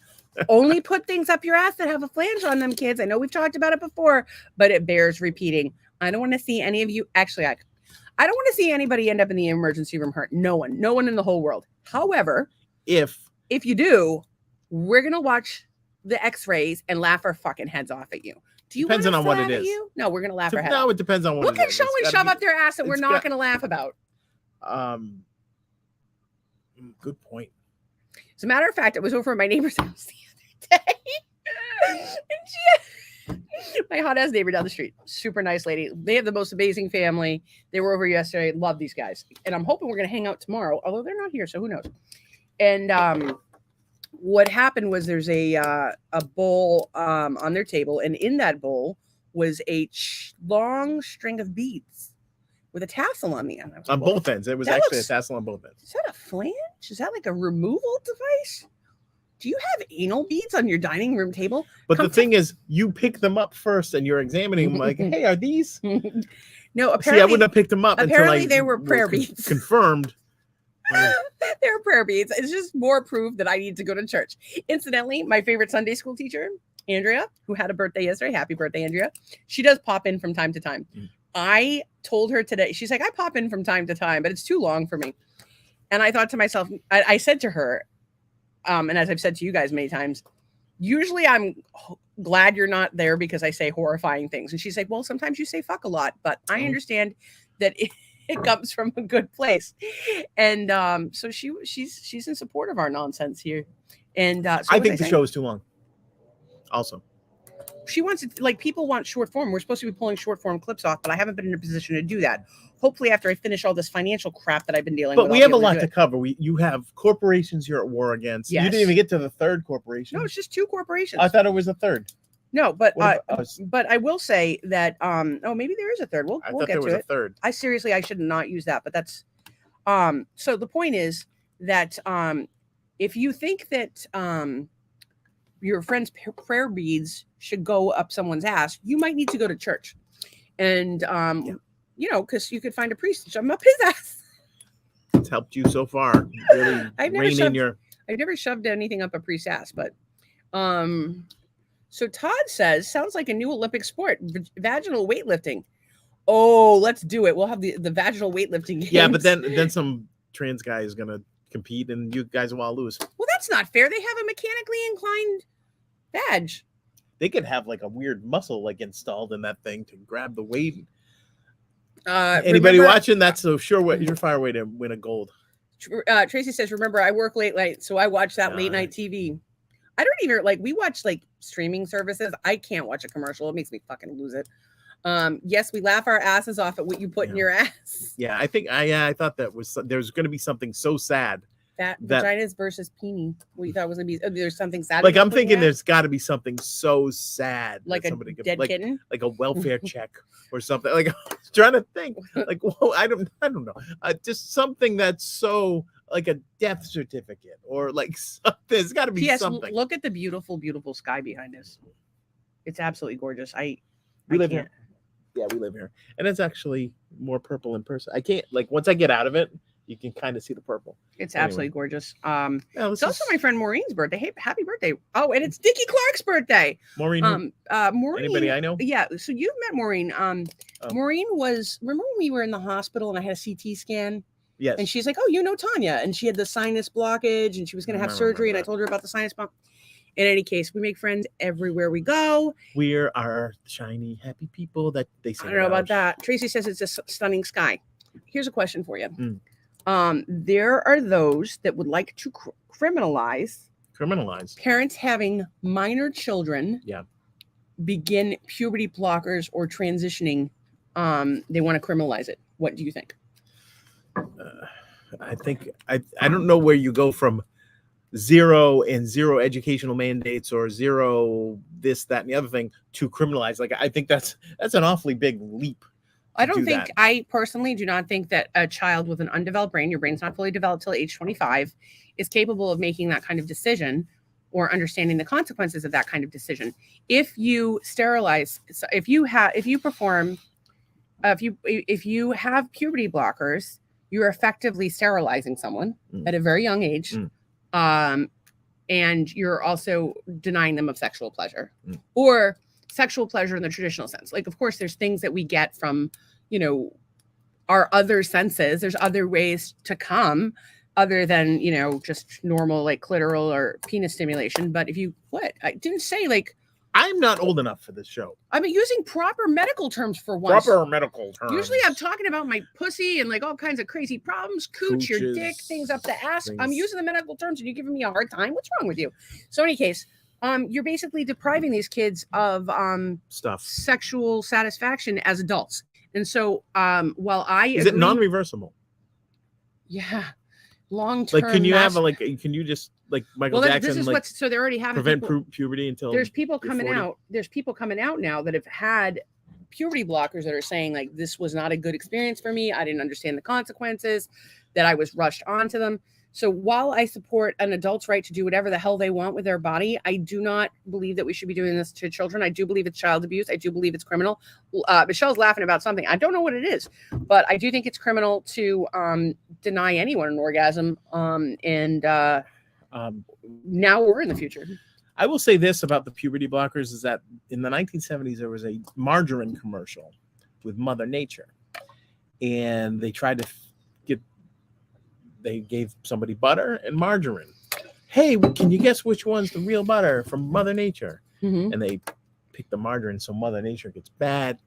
Only put things up your ass that have a flange on them, kids. I know we've talked about it before, but it bears repeating. I don't want to see any of you. Actually, I don't want to see anybody end up in the emergency room hurt. No one in the whole world. However, if you do, we're going to watch the x-rays and laugh our fucking heads off at you. Do you depends on what it is. You? No, we're going to laugh our head off. No, it depends on what it is. Look at show and shove up their ass that we're not going to laugh about. Good point. As a matter of fact, I was over at my neighbor's house the other day. And my hot ass neighbor down the street, super nice lady. They have the most amazing family. They were over yesterday. Love these guys. And I'm hoping we're going to hang out tomorrow, although they're not here, so who knows. And what happened was there's a bowl on their table, and in that bowl was a long string of beads with a tassel on the end. On both ends. It was actually a tassel on both ends. Is that a flange? Is that like a removal device? Do you have anal beads on your dining room table? But the thing is, you pick them up first and you're examining them like, hey, are these? No, apparently. See, I wouldn't have picked them up apparently until they were prayer beads. Confirmed. They were prayer beads. It's just more proof that I need to go to church. Incidentally, my favorite Sunday school teacher, Andrea, who had a birthday yesterday. Happy birthday, Andrea. She does pop in from time to time. I told her today, she's like, I pop in from time to time, but it's too long for me. And I thought to myself, I said to her, and as I've said to you guys many times, usually I'm glad you're not there because I say horrifying things. And she's like, well, sometimes you say fuck a lot, but I understand that it comes from a good place. And so she's in support of our nonsense here. And so I think the show is too long. Also, she wants it, like, people want short form. We're supposed to be pulling short form clips off, but I haven't been in a position to do that. Hopefully after I finish all this financial crap that I've been dealing with. But we have a lot to cover. You have corporations you're at war against. Yes. You didn't even get to the third corporation. No, it's just 2 corporations. I thought it was a third. No, but I will say that maybe there is a third. We'll get to it. A third. I should not use that, but that's so the point is that if you think that your friend's prayer beads should go up someone's ass, you might need to go to church. And because you could find a priest to shove him up his ass. It's helped you so far. Really I've never shoved anything up a priest's ass, but so Todd says, sounds like a new Olympic sport, vaginal weightlifting. Oh, let's do it. We'll have the vaginal weightlifting games. Yeah, but then some trans guy is gonna compete and you guys will all lose. Well, that's not fair. They have a mechanically inclined badge. They could have like a weird muscle like installed in that thing to grab the weight. Anybody watching? That's a surefire way to win a gold. Tracy says, remember, I work late night, so I watch that late night TV. I don't even we watch like streaming services. I can't watch a commercial. It makes me fucking lose it. Yes, we laugh our asses off at what you put in your ass. Yeah, I think I thought there's going to be something so sad. That vaginas versus peenie. We thought was going to be there's something sad. Like I'm thinking there's got to be something so sad. Like a dead kitten? Like a welfare check or something. Like I was trying to think. Like, whoa, I don't know. Just something that's so like a death certificate or like something. There's got to be something. Look at the beautiful, beautiful sky behind us. It's absolutely gorgeous. We live here. Yeah, we live here. And it's actually more purple in person. I can't, once I get out of it, you can kind of see the purple. It's absolutely gorgeous. It's also my friend Maureen's birthday. Hey, happy birthday. Oh, and it's Dickie Clark's birthday. Maureen. Maureen. Anybody I know? Yeah. So you've met Maureen. Maureen remember when we were in the hospital and I had a CT scan? Yes. And she's like, oh, you know Tanya. And she had the sinus blockage and she was going to have surgery. And I told her about the sinus block. In any case, we make friends everywhere we go. We are shiny, happy people that they say. I don't know about that. Tracy says it's a stunning sky. Here's a question for you. There are those that would like to criminalize parents having minor children begin puberty blockers or transitioning. They want to criminalize it. What do you think? I think I don't know where you go from zero educational mandates or zero this, that, and the other thing to criminalize. Like, I think that's an awfully big leap. I personally do not think that a child with an undeveloped brain, your brain's not fully developed till age 25, is capable of making that kind of decision or understanding the consequences of that kind of decision. If you sterilize, if you have puberty blockers, you're effectively sterilizing someone at a very young age. And you're also denying them of sexual pleasure or sexual pleasure in the traditional sense. Like, of course, there's things that we get from, our other senses. There's other ways to come other than, just normal, like clitoral or penis stimulation. But I didn't say I'm not old enough for this show. I'm using proper medical terms for once. Proper medical terms. Usually I'm talking about my pussy and all kinds of crazy problems, cooch, your dick, things up the ass. I'm using the medical terms and you're giving me a hard time. What's wrong with you? So in any case, you're basically depriving these kids of sexual satisfaction as adults. And so while Is it non-reversible? Yeah. Long-term. Can you can you just Michael Jackson? This is so they're already having prevent puberty until there's people coming out. There's people coming out now that have had puberty blockers that are saying this was not a good experience for me. I didn't understand the consequences, that I was rushed onto them. So while I support an adult's right to do whatever the hell they want with their body, I do not believe that we should be doing this to children. I do believe it's child abuse. I do believe it's criminal. Michelle's laughing about something. I don't know what it is, but I do think it's criminal to deny anyone an orgasm. Now we're in the future. I will say this about the puberty blockers is that in the 1970s, there was a margarine commercial with Mother Nature. And they tried to they gave somebody butter and margarine. hey, can you guess which one's the real butter from Mother Nature? Mhm. And they pick the margarine, so Mother Nature gets bad,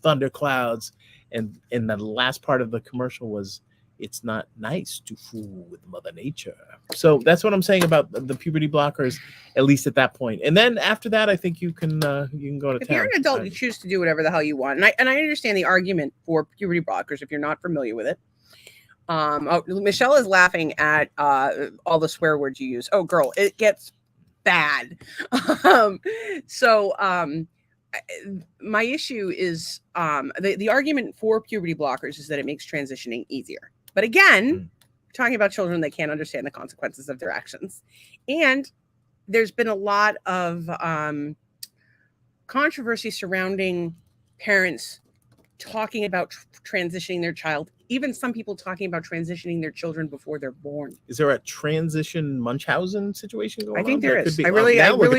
thunderclouds, and the last part of the commercial was, it's not nice to fool with Mother Nature. So that's what I'm saying about the puberty blockers, at least at that point. And then after that, I think you can go to If town. you're an adult, you choose to do whatever the hell you want. And I understand the argument for puberty blockers if you're not familiar with it. Michelle is laughing at all the swear words you use. Oh, girl, it gets bad. My issue is the argument for puberty blockers is that it makes transitioning easier. But again, we're talking about children that can't understand the consequences of their actions. And there's been a lot of controversy surrounding parents talking about transitioning their child. Even some people talking about transitioning their children before they're born. Is there a transition Munchausen situation going on? I think there is. Could be. I really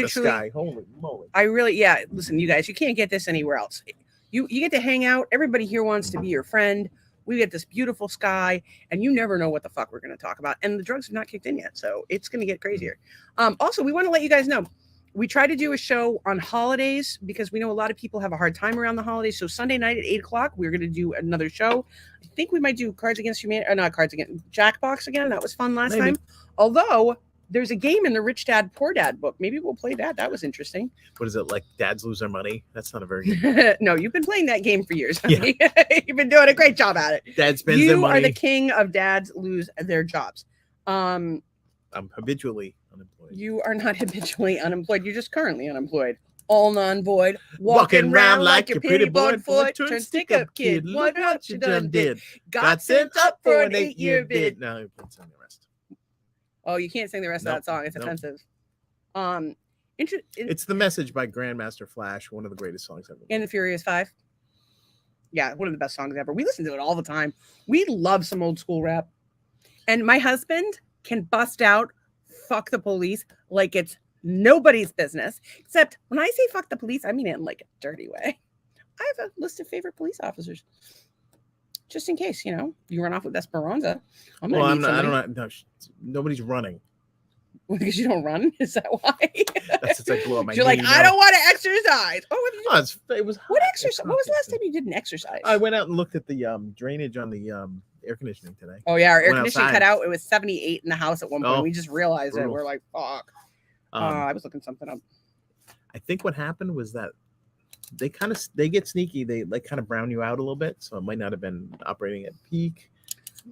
truly. Holy moly. Yeah. Listen, you guys, you can't get this anywhere else. You get to hang out. Everybody here wants to be your friend. We get this beautiful sky, and you never know what the fuck we're going to talk about. And the drugs have not kicked in yet, so it's going to get crazier. Also, we want to let you guys know, we try to do a show on holidays because we know a lot of people have a hard time around the holidays. So Sunday night at 8:00, we're going to do another show. I think we might do Cards Against Humanity, or not Cards Against, Jackbox again. That was fun last time. Although there's a game in the Rich Dad Poor Dad book. Maybe we'll play that. That was interesting. What is it, like dads lose their money? That's not a very good. No, you've been playing that game for years. Honey. Yeah. You've been doing a great job at it. Dad spends their money. You are the king of dads lose their jobs. I'm habitually unemployed. You are not habitually unemployed. You're just currently unemployed. All non-void. Walking around like your pretty boy foot. Turn stick up kid. What you done did. Got sent up for an 8-year bid. No, you can sing the rest. Oh, you can't sing the rest of that song. It's offensive. It's The Message by Grandmaster Flash, one of the greatest songs ever. And the Furious 5. Yeah, one of the best songs ever. We listen to it all the time. We love some old school rap. And my husband can bust out fuck the police like it's nobody's business. Except when I say fuck the police, I mean it in like a dirty way. I have a list of favorite police officers. Just in case, you run off with Esperanza. I don't know. No, nobody's running. Because you don't run? Is that why? That's I blew up my You're like, I don't want to exercise. Oh, it was. What exercise? What was the last time you did an exercise? I went out and looked at the drainage on the air conditioning today. Oh yeah, our air conditioning cut out. It was 78 in the house at one point. We just realized brutal. it. We're like, fuck. I was looking something up. I think what happened was that they get sneaky. They like kind of brown you out a little bit, so it might not have been operating at peak.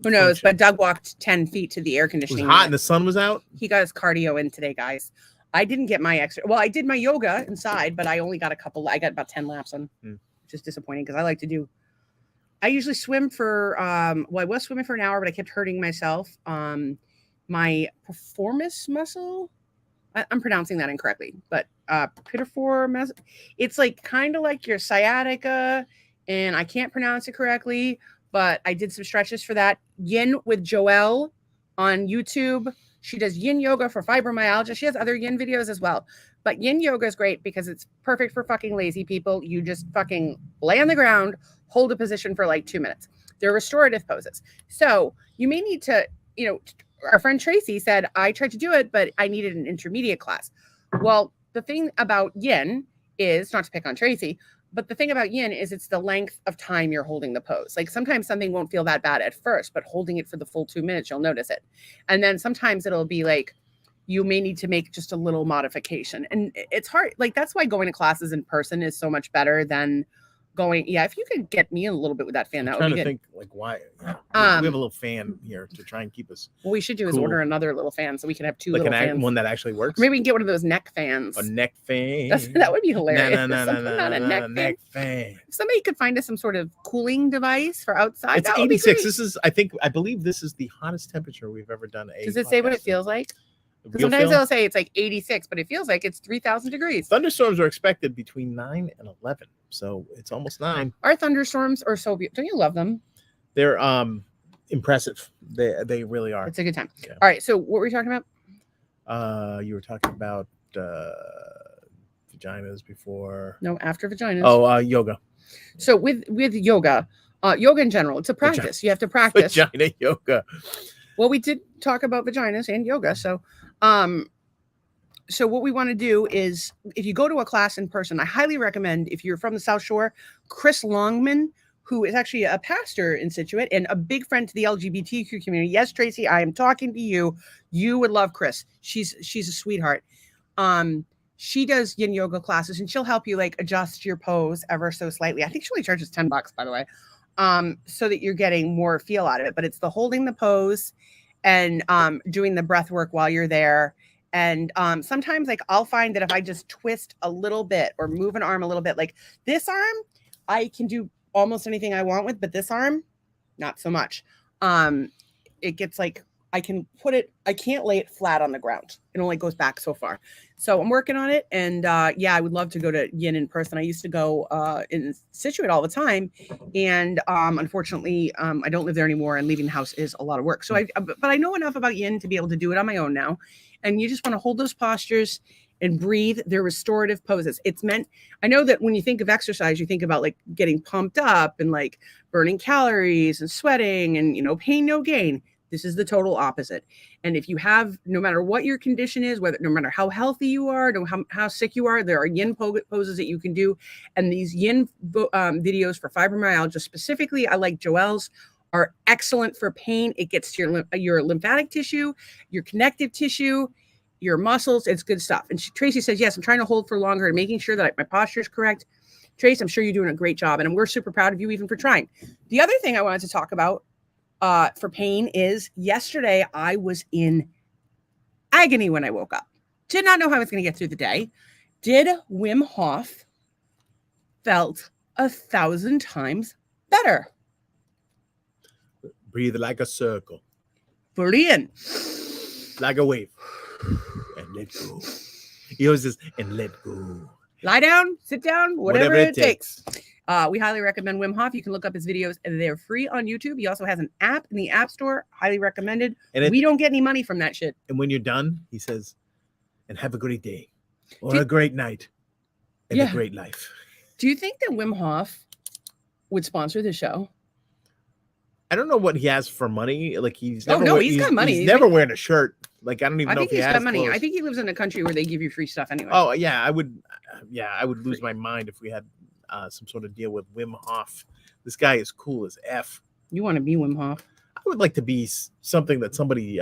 Who knows? But Doug walked 10 feet to the air conditioning. It was hot and the sun was out. He got his cardio in today, guys. I didn't get my exercise. Well, I did my yoga inside, but I only got I got about 10 laps in, which is disappointing because I usually swim for, I was swimming for an hour, but I kept hurting myself. My piriformis muscle, I'm pronouncing that incorrectly, but piriformis, it's like kind of like your sciatica, and I can't pronounce it correctly, but I did some stretches for that. Yin with Joelle on YouTube. She does yin yoga for fibromyalgia. She has other yin videos as well. But yin yoga is great because it's perfect for fucking lazy people. You just fucking lay on the ground, hold a position for like 2 minutes. They're restorative poses. So you may need to, our friend Tracy said, I tried to do it, but I needed an intermediate class. Well, the thing about yin is, not to pick on Tracy, but the thing about yin is it's the length of time you're holding the pose. Like sometimes something won't feel that bad at first, but holding it for the full 2 minutes, you'll notice it. And then sometimes it'll be like, you may need to make just a little modification. And it's hard. Like that's why going to classes in person is so much better than going. Yeah, if you could get me a little bit with that fan, that would be good. Think like why? We have a little fan here to try and keep us. What we should do is order another little fan so we can have two like little fans. One that actually works. Maybe we can get one of those neck fans. A neck fan. That would be hilarious. No, a neck fan. If somebody could find us some sort of cooling device for outside. It's 86. I believe this is the hottest temperature we've ever done. Does it say what it feels like? Sometimes they'll say it's like 86, but it feels like it's 3,000 degrees. Thunderstorms are expected between 9 and 11, so it's almost 9. Our thunderstorms are so beautiful. Don't you love them? They're impressive. They really are. It's a good time. Yeah. All right, so what were we talking about? You were talking about vaginas before. No, after vaginas. Oh, yoga. So with yoga, yoga in general, it's a practice. You have to practice. Vagina yoga. Well, we did talk about vaginas and yoga. So So what we want to do is, if you go to a class in person, I highly recommend, if you're from the South Shore, Chris Longman, who is actually a pastor in Scituate and a big friend to the LGBTQ community. Yes, Tracy, I am talking to you. You would love Chris. She's a sweetheart. She does yin yoga classes, and she'll help you like adjust your pose ever so slightly. I think she only charges $10, by the way, so that you're getting more feel out of it. But it's the holding the pose and doing the breath work while you're there. And sometimes like I'll find that if I just twist a little bit or move an arm a little bit, like this arm, I can do almost anything I want with, but this arm, not so much. It gets like, I can put it, I can't lay it flat on the ground. It only goes back so far. So I'm working on it. And yeah, I would love to go to yin in person. I used to go in Scituate all the time. And unfortunately, I don't live there anymore, and leaving the house is a lot of work. So but I know enough about yin to be able to do it on my own now. And you just want to hold those postures and breathe. They're restorative poses. It's meant, I know that when you think of exercise, you think about like getting pumped up and like burning calories and sweating and, you know, pain, no gain. This is the total opposite. And if you have, no matter what your condition is, no matter how healthy you are, how sick you are, there are yin poses that you can do. And these yin videos for fibromyalgia specifically, I like Joelle's, are excellent for pain. It gets to your lymphatic tissue, your connective tissue, your muscles. It's good stuff. And Tracy says, yes, I'm trying to hold for longer and making sure that my posture is correct. Trace, I'm sure you're doing a great job. And we're super proud of you even for trying. The other thing I wanted to talk about for pain is yesterday I was in agony when I woke up. Did not know how I was going to get through the day. Did Wim Hof. Felt 1,000 times better. Breathe like a circle. Brilliant. Like a wave. And let go. He always says, and let go. Lie down, sit down, whatever it takes. We highly recommend Wim Hof. You can look up his videos. They're free on YouTube. He also has an app in the App Store. Highly recommended. And we don't get any money from that shit. And when you're done, he says, and have a great day or a great night and a great life. Do you think that Wim Hof would sponsor the show? I don't know what he has for money. Like he's never he's got money. He's never wearing a shirt. Like I don't even know if he has money. clothes. I think he lives in a country where they give you free stuff anyway. Oh yeah, I would lose my mind if we had some sort of deal with Wim Hof. This guy is cool as F. You want to be Wim Hof? I would like to be something that somebody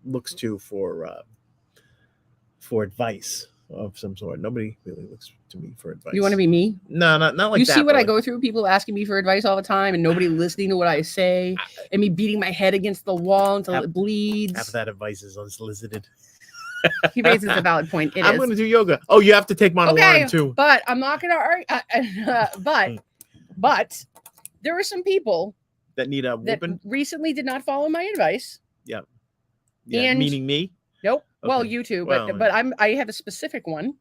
looks to for advice of some sort. Nobody really looks to me for advice. You want to be me? No, not like that. You see what I go through? People asking me for advice all the time, and nobody listening to what I say, and me beating my head against the wall until it bleeds. Half of that advice is unsolicited. He raises a valid point. I'm going to do yoga. Oh, you have to take Monoline too. But I'm not going to argue. But there are some people that need a whooping. That recently did not follow my advice. Yeah. And meaning me? Nope. Okay. Well, you too, but I have a specific one.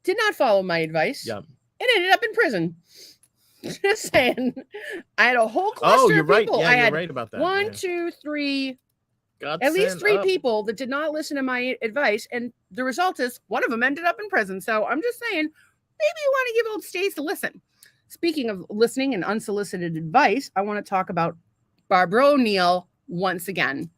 Did not follow my advice. Yeah. And ended up in prison. Just saying. I had a whole cluster of people. Yeah, you're right about that. 1, 2, 3. At least 3 people that did not listen to my advice, and the result is one of them ended up in prison. So I'm just saying, maybe you want to give old Stace a listen. Speaking of listening and unsolicited advice, I want to talk about Barbara O'Neill once again.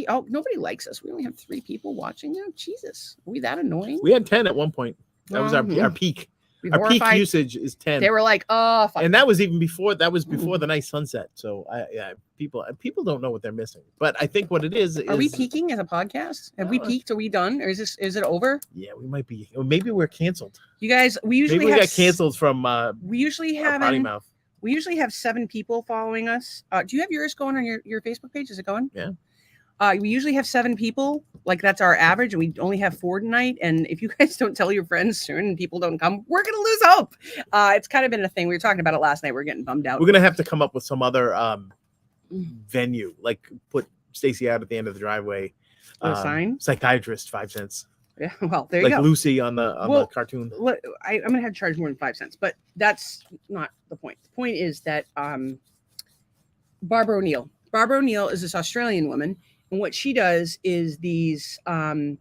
Nobody likes us. We only have 3 people watching now. Jesus, are we that annoying? We had 10 at one point. That was our peak. Our peak usage is 10. They were like, oh, fuck. And that was even before. That was before the nice sunset. So people don't know what they're missing. But I think what it is. Are we peaking as a podcast? Have we peaked? Are we done? Or is it over? Yeah, we might be. Or maybe we're canceled. You guys, we got canceled from. We usually have potty mouth. We usually have 7 people following us. Do you have yours going on your Facebook page? Is it going? Yeah. We usually have 7 people. Like that's our average, and we only have 4 tonight. And if you guys don't tell your friends soon and people don't come, we're gonna lose hope. It's kind of been a thing. We were talking about it last night. We're getting bummed out. We're gonna have to come up with some other venue, like put Stacy out at the end of the driveway. A sign. Psychiatrist, 5 cents. Yeah, well, there you go. Like Lucy on the cartoon. I'm gonna have to charge more than 5 cents, but that's not the point. The point is that Barbara O'Neill. Barbara O'Neill is this Australian woman. And what she does is these videos.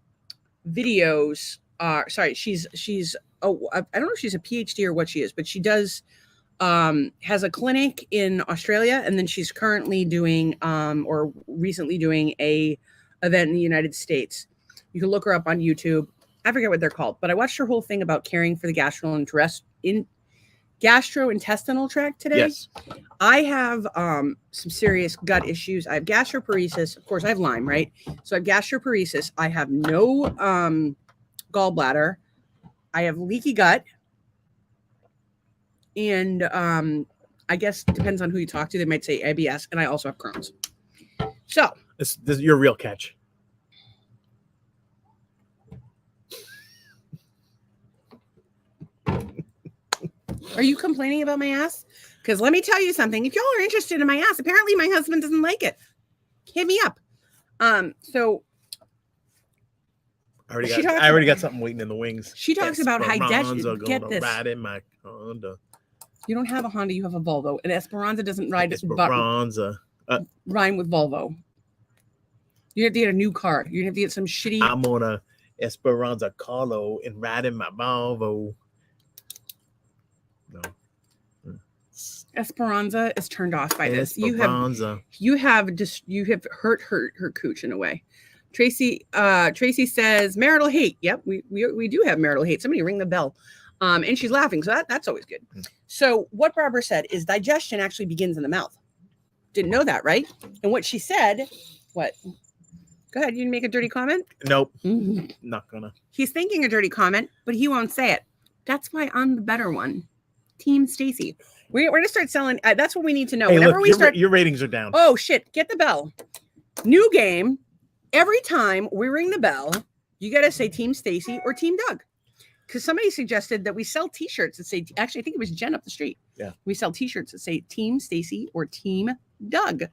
She's I don't know if she's a PhD or what she is, but she does has a clinic in Australia, and then she's currently doing or recently doing a event in the United States. You can look her up on YouTube. I forget what they're called, but I watched her whole thing about caring for the gastrointestinal tract today. Yes. I have some serious gut issues. I have gastroparesis. Of course, I have Lyme, right? So I have gastroparesis. I have no gallbladder. I have leaky gut. And I guess depends on who you talk to. They might say IBS. And I also have Crohn's. So This is your real catch. are you complaining about my ass? Because let me tell you something. If y'all are interested in my ass, apparently my husband doesn't like it. Hit me up. So I already got something waiting in the wings. she talks about Esperanza get gonna this. ride in my Honda. You don't have a Honda, you have a Volvo. And Esperanza doesn't ride Esperanza. rhyme with Volvo. You have to get a new car. You have to get some shitty. I'm on a Esperanza Carlo and riding my Volvo. No. Esperanza is turned off by this. Esperanza. You have hurt her cooch in a way. Tracy says marital hate. Yep, we do have marital hate. Somebody ring the bell. And she's laughing, so that's always good. So what Barbara said is digestion actually begins in the mouth. Didn't know that, right? And what she said, what? Go ahead, you make a dirty comment? Nope. Not gonna. He's thinking a dirty comment, but he won't say it. That's why I'm the better one. Team Stacy. We're gonna start selling. That's what we need to know. Hey, Whenever look, your ratings are down. Oh shit! Get the bell. New game. Every time we ring the bell, you gotta say Team Stacy or Team Doug. Because somebody suggested that we sell T-shirts that say. Actually, I think it was Jen up the street. Yeah. We sell T-shirts that say Team Stacy or Team Doug.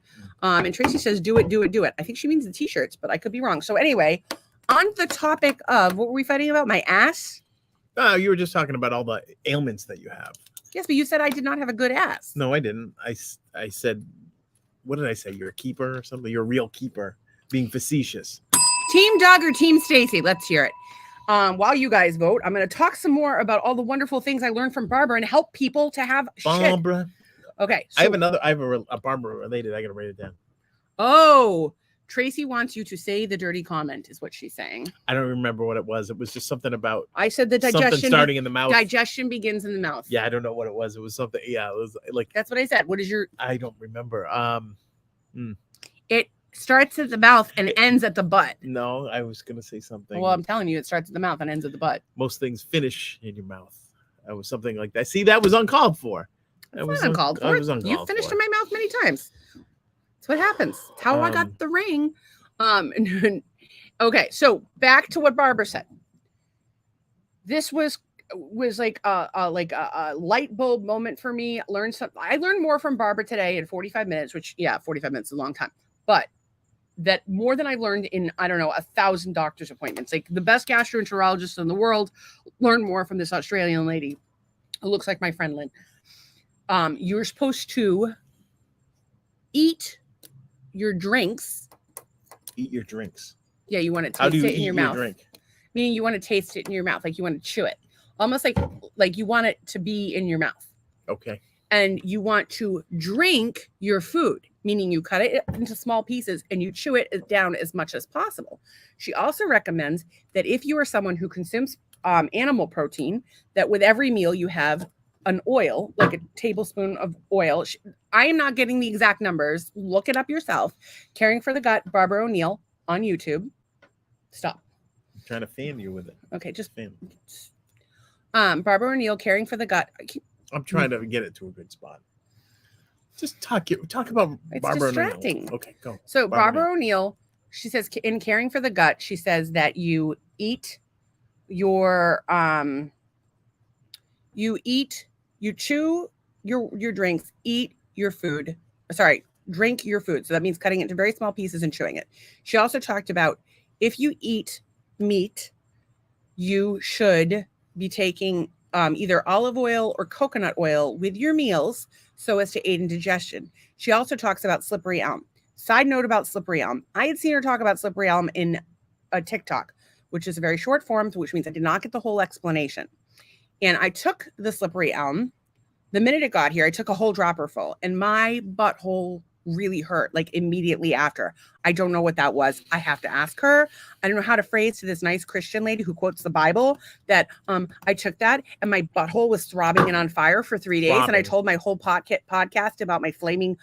And Tracy says, "Do it, do it, do it." I think she means the T-shirts, but I could be wrong. So anyway, on the topic of what were we fighting about? My ass. Oh, you were just talking about all the ailments that you have. Yes, but you said I did not have a good ass. No, I didn't. I said, what did I say? You're a keeper or something? You're a real keeper. Being facetious. Team Doug or Team Stacy? Let's hear it. While you guys vote, I'm going to talk some more about all the wonderful things I learned from Barbara and help people to have Barbara. Shit. Okay. So, I have a Barbara related. I got to write it down. Oh, Tracy wants you to say the dirty comment is what she's saying. I don't remember what it was. It was just something about. I said the digestion. Something starting in the mouth. Digestion begins in the mouth. Yeah, I don't know what it was. It was something. Yeah, it was like. That's what I said. What is your? I don't remember. It starts at the mouth and ends at the butt. No, I was gonna say something. Well, I'm telling you, it starts at the mouth and ends at the butt. Most things finish in your mouth. That was something like that. See, that was uncalled for. That was uncalled for. You finished in my mouth many times. That's what happens. It's how I got the ring. Okay, so back to what Barbara said. This was like a light bulb moment for me. I learned more from Barbara today in 45 minutes, which 45 minutes is a long time, but that more than I've learned in, I don't know, 1,000 doctor's appointments. Like the best gastroenterologist in the world learned more from this Australian lady who looks like my friend Lynn. You're supposed to eat your drinks. Eat your drinks. Yeah, you want to taste it in your mouth. Drink? Meaning you want to taste it in your mouth, like you want to chew it. Almost like you want it to be in your mouth. Okay. And you want to drink your food, meaning you cut it into small pieces and you chew it down as much as possible. She also recommends that if you are someone who consumes animal protein, that with every meal you have an oil, like a tablespoon of oil. I am not getting the exact numbers. Look it up yourself. Caring for the Gut, Barbara O'Neill on YouTube. Stop. I'm trying to fan you with it. Okay, just fan. Barbara O'Neill, Caring for the Gut. I'm trying to get it to a good spot. Just talk about it's Barbara distracting. O'Neill. Okay, go. So Barbara O'Neill, she says in Caring for the Gut, she says that you eat your you chew your drinks, eat your food. Sorry, drink your food. So that means cutting it into very small pieces and chewing it. She also talked about if you eat meat, you should be taking either olive oil or coconut oil with your meals so as to aid in digestion. She also talks about slippery elm. Side note about slippery elm. I had seen her talk about slippery elm in a TikTok, which is a very short form, which means I did not get the whole explanation. And I took the slippery elm. The minute it got here, I took a whole dropper full and my butthole really hurt like immediately after. I don't know what that was. I have to ask her. I don't know how to phrase to this nice Christian lady who quotes the Bible that I took that and my butthole was throbbing and on fire for 3 days. And I told my whole podcast about my flaming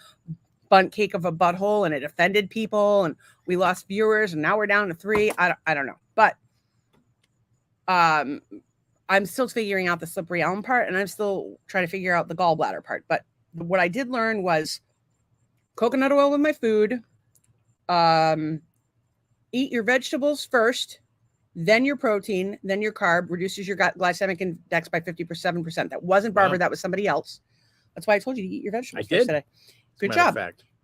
bunt cake of a butthole and it offended people and we lost viewers and now we're down to 3. I don't know. But I'm still figuring out the slippery elm part and I'm still trying to figure out the gallbladder part. But what I did learn was coconut oil with my food. Eat your vegetables first, then your protein, then your carb. Reduces your glycemic index by 57%. That wasn't Barbara. Wow. That was somebody else. That's why I told you to eat your vegetables first today. Good job.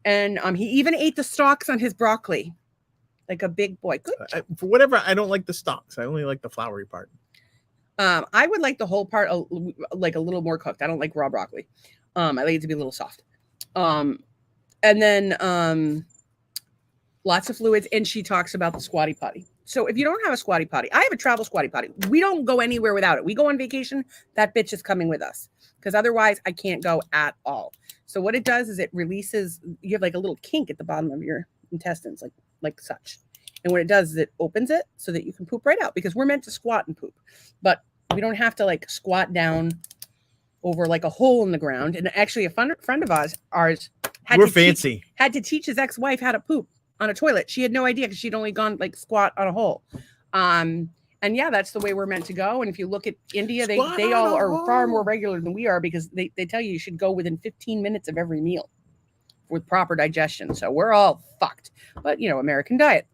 And he even ate the stalks on his broccoli like a big boy. Good. For whatever, I don't like the stalks. I only like the floury part. I would like the whole part like a little more cooked. I don't like raw broccoli. I like it to be a little soft. And then lots of fluids. And she talks about the squatty potty. So if you don't have a squatty potty, I have a travel squatty potty. We don't go anywhere without it. We go on vacation. That bitch is coming with us because otherwise I can't go at all. So what it does is it releases, you have like a little kink at the bottom of your intestines, like such. And what it does is it opens it so that you can poop right out because we're meant to squat and poop, but we don't have to like squat down over like a hole in the ground. And actually a friend of ours had to teach his ex-wife how to poop on a toilet. She had no idea because she'd only gone like squat on a hole. And yeah, that's the way we're meant to go. And if you look at India, they all are far more regular than we are because they tell you should go within 15 minutes of every meal with proper digestion. So we're all fucked, but American diet.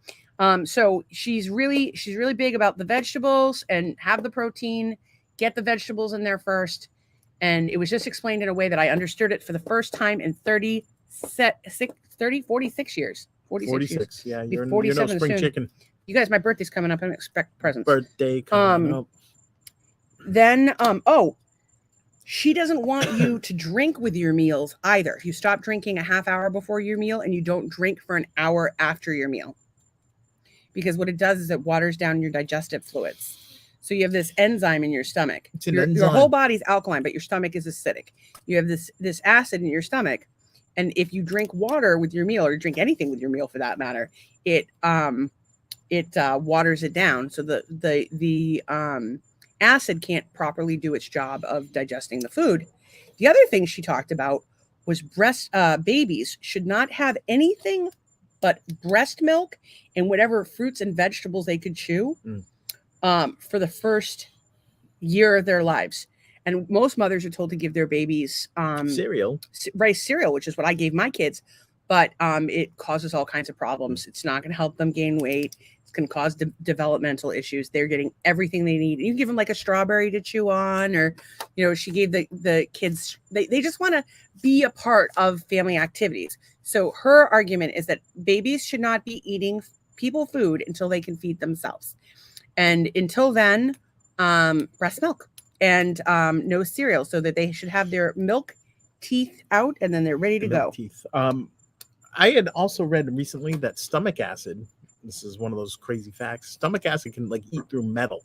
So she's really big about the vegetables and have the protein, get the vegetables in there first. And it was just explained in a way that I understood it for the first time in 46 years. 46 years. Yeah. You're no spring chicken. You guys, my birthday's coming up. I expect presents. Birthday coming up. Then, she doesn't want you to drink with your meals either. You stop drinking a half hour before your meal and you don't drink for an hour after your meal. Because what it does is it waters down your digestive fluids. So you have this enzyme in your stomach. Your whole body's alkaline, but your stomach is acidic. You have this acid in your stomach. And if you drink water with your meal or drink anything with your meal for that matter, it waters it down. So the acid can't properly do its job of digesting the food. The other thing she talked about was babies should not have anything but breast milk and whatever fruits and vegetables they could chew for the first year of their lives. And most mothers are told to give their babies rice cereal, which is what I gave my kids. But it causes all kinds of problems. It's not going to help them gain weight. It's going to cause developmental issues. They're getting everything they need. You give them like a strawberry to chew on, or, she gave the kids, they just want to be a part of family activities. So her argument is that babies should not be eating people food until they can feed themselves. And until then, breast milk and no cereal, so that they should have their milk teeth out and then they're ready to go. Teeth. I had also read recently that stomach acid, this is one of those crazy facts, stomach acid can like eat through metal.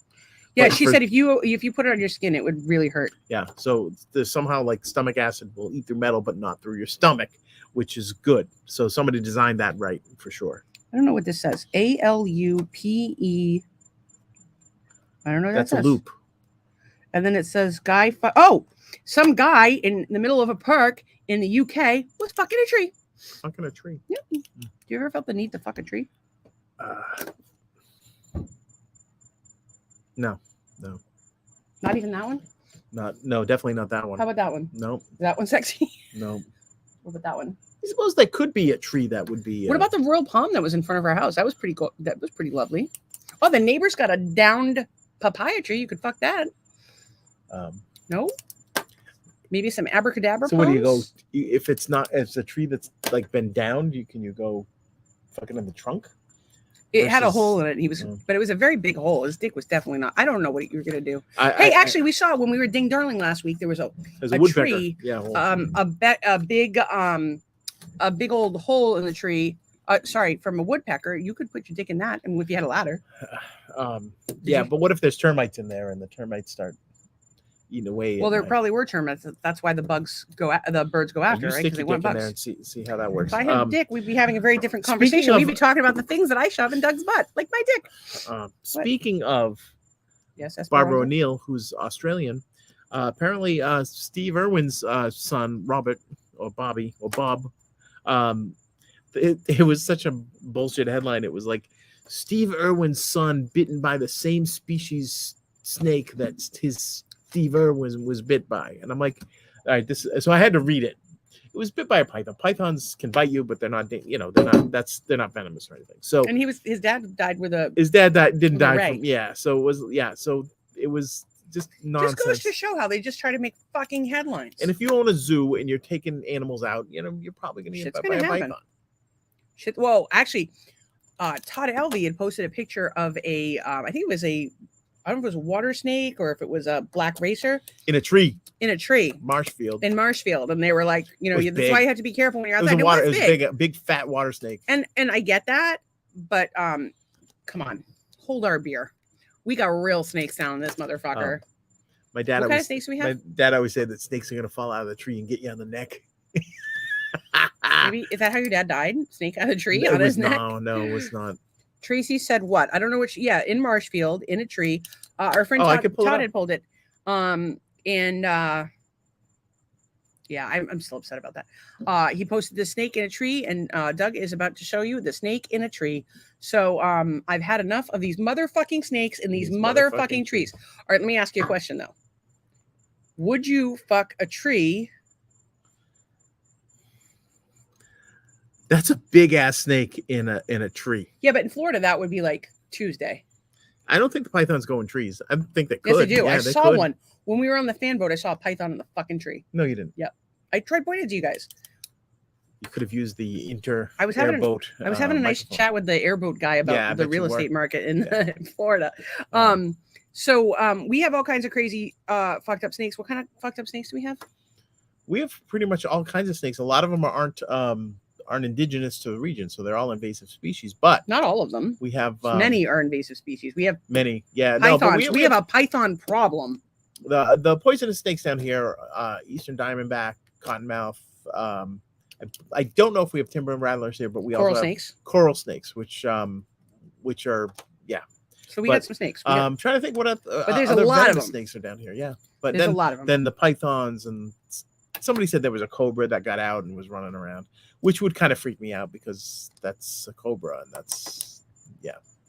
Yeah, she said if you put it on your skin, it would really hurt. Yeah, so there's somehow like stomach acid will eat through metal, but not through your stomach, which is good. So somebody designed that right for sure. I don't know what this says. ALUPE. I don't know what that's that says. A loop. And then it says some guy in the middle of a park in the UK was fucking a tree. Fucking a tree. Yeah. Do you ever felt the need to fuck a tree? No. Not even that one? No, definitely not that one. How about that one? No. Is that one sexy? No. What about that one? I suppose that could be a tree that would be. What about the royal palm that was in front of our house? That was pretty cool. That was pretty lovely. Oh, the neighbor's got a downed papaya tree. You could fuck that. No. Maybe some abracadabra. So palms? Where do you go if it's a tree that's like been downed? Can you go fucking in the trunk? It had a hole in it. But it was a very big hole. His dick was definitely not. I don't know what you were gonna do. Actually, we saw when we were Ding Darling last week. There was a tree. Yeah. A big old hole in the tree. From a woodpecker. You could put your dick in that, and if you had a ladder. But what if there's termites in there and the termites start eating away. Well, at there my- probably were termites. That's why the birds go after, right? You Because stick they your want dick in bugs. there and see how that works. If I had a dick, we'd be having a very different speaking conversation. We'd of- be talking about the things that I shove in Doug's butt, like my dick. Speaking of Yes, Barbara Esperanza. O'Neill, who's Australian, apparently Steve Irwin's son, Robert or Bobby or Bob, it was such a bullshit headline. It was like Steve Irwin's son bitten by the same species snake that his Steve Irwin was bit by, and I'm like, all right, so I had to read it. It was bit by a python. Pythons can bite you, but they're not venomous or anything. So, And his dad died with a. his dad didn't with a die ray. from so it was just nonsense. Just goes to show how they just try to make fucking headlines. And if you own a zoo and you're taking animals out, you're probably gonna get Shit's bit by gonna a happen. python. Shit. Well, actually, Todd Elvey had posted a picture of a. I think it was a. I don't know if it was a water snake or if it was a black racer In a tree, in a tree Marshfield. in Marshfield, and they were like, was that's big. why you have to be careful when you're It was outside. it was big. a big fat water snake. And I get that, but come on, hold our beer. We got real snakes down in this motherfucker. My dad What kind of always snakes do we my have? dad always said that snakes are gonna fall out of the tree and get you on the neck. Maybe is that how your dad died? Snake out of a tree It on was- his neck. No, it was not. Tracy said what? I don't know which. Yeah, in Marshfield, in a tree. Our friend Oh, I Todd, could pull it Todd up. had pulled it. Yeah, I'm still upset about that. He posted the snake in a tree, and Doug is about to show you the snake in a tree. So I've had enough of these motherfucking snakes in these motherfucking trees. All right, let me ask you a question though. Would you fuck a tree? That's a big ass snake in a tree. Yeah, but in Florida that would be like Tuesday. I don't think the pythons go in trees. I think they could. Yes, they do. Yeah, I they saw could. one when we were on the fan boat. I saw a python in the fucking tree. No, you didn't. I tried pointing to you guys. You could have used the inter I was having a- airboat. I was having a nice microphone. chat with the airboat guy about Yeah, I the bet real you were. estate market in Yeah. Florida. So we have all kinds of crazy fucked up snakes. What kind of fucked up snakes do we have? We have pretty much all kinds of snakes. A lot of them aren't indigenous to the region, so they're all invasive species. But Not all of them. we have Many are invasive species. We have many. Yeah, pythons. no, but we have a python problem. the poisonous snakes down here, eastern diamondback, cottonmouth. I don't know if we have timber and rattlers here, but we Coral also have snakes. coral snakes, which are So we but, got some snakes. We got- trying to think what there's a other lot of venomous them. snakes are down here. Yeah, but there's then a lot of them. then the pythons, and somebody said there was a cobra that got out and was running around, which would kind of freak me out because that's a cobra and that's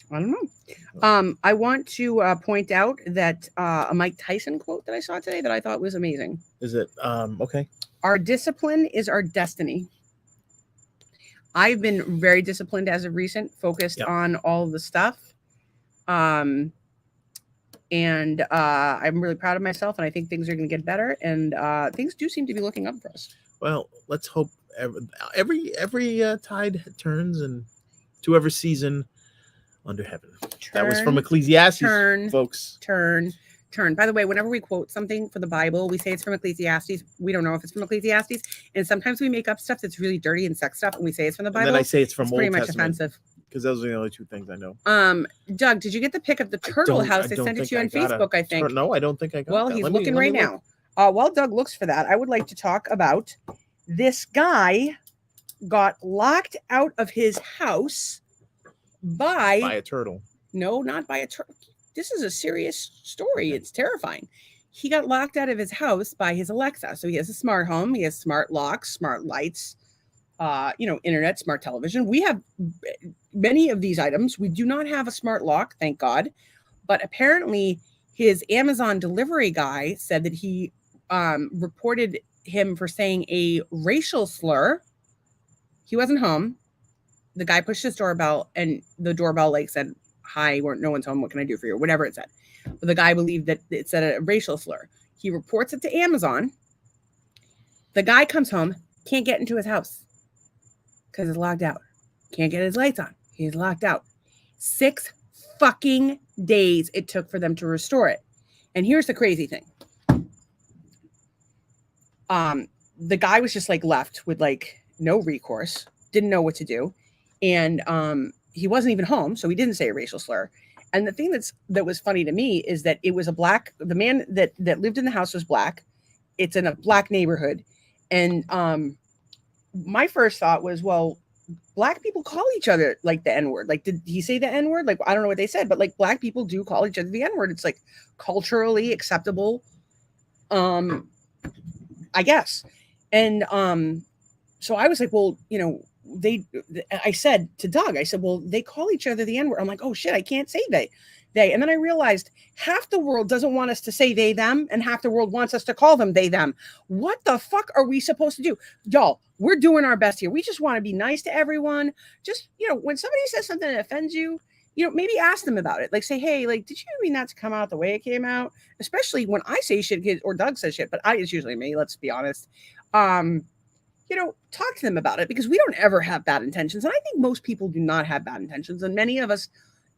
I don't know. I want to point out that a Mike Tyson quote that I saw today that I thought was amazing. is it okay. Our discipline is our destiny. I've been very disciplined as of recent, focused Yep. on all of the stuff. And I'm really proud of myself, and I think things are going to get better. And things do seem to be looking up for us. Well, let's hope every tide turns and to every season under heaven. That was from Turn, Ecclesiastes, turn, folks. turn. By the way, whenever we quote something for the Bible, we say it's from Ecclesiastes. We don't know if it's from Ecclesiastes, and sometimes we make up stuff that's really dirty and sex stuff, and we say it's from the And Bible. then I say it's from It's Old pretty much Testament offensive. because those are the only two things I know. Doug, did you get the pic of the turtle don't- house? I I don't sent it think to you I on got a Facebook, I think. No, I don't think I got Well, that. he's Let me- looking let right me look. now. While Doug looks for that, I would like to talk about this guy got locked out of his house By by a turtle. no, not by a turtle. This is a serious story. It's terrifying. He got locked out of his house by his Alexa. So he has a smart home. He has smart locks, smart lights, internet, smart television. We have many of these items. We do not have a smart lock, thank God. But apparently his Amazon delivery guy said that he reported him for saying a racial slur. He wasn't home. The guy pushed his doorbell, and the doorbell said, "Hi, no one's home. What can I do for you?" Whatever it said. But the guy believed that it said a racial slur. He reports it to Amazon. The guy comes home, can't get into his house because it's locked out. Can't get his lights on. He's locked out. 6 fucking days it took for them to restore it. And here's the crazy thing. The guy was just left with no recourse, didn't know what to do. And he wasn't even home, so he didn't say a racial slur. And the thing that was funny to me is that it was the man that lived in the house was black. It's in a black neighborhood. And my first thought was, well, black people call each other like the N-word. Like, did he say the N-word? Like, I don't know what they said, but like black people do call each other the N-word. It's like culturally acceptable, I guess. And so I was like, well, I said to Doug, I said, well, they call each other the N-word. I'm like, oh shit, I can't say they. And then I realized half the world doesn't want us to say they, them, and half the world wants us to call them they, them. What the fuck are we supposed to do? Y'all, we're doing our best here. We just want to be nice to everyone. Just, when somebody says something that offends you, maybe ask them about it. Like, say, hey, like, did you mean that to come out the way it came out? Especially when I say shit or Doug says shit, but it's usually me, let's be honest. Talk to them about it, because we don't ever have bad intentions. And I think most people do not have bad intentions. And many of us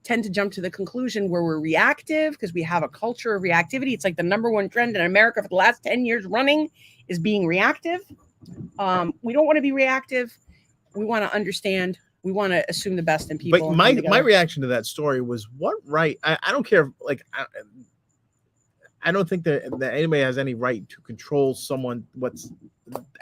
tend to jump to the conclusion where we're reactive because we have a culture of reactivity. It's like the number one trend in America for the last 10 years running is being reactive. We don't want to be reactive. We want to understand. We want to assume the best in people. But my reaction to that story was, what right? I don't care. Like, I don't think that anybody has any right to control what's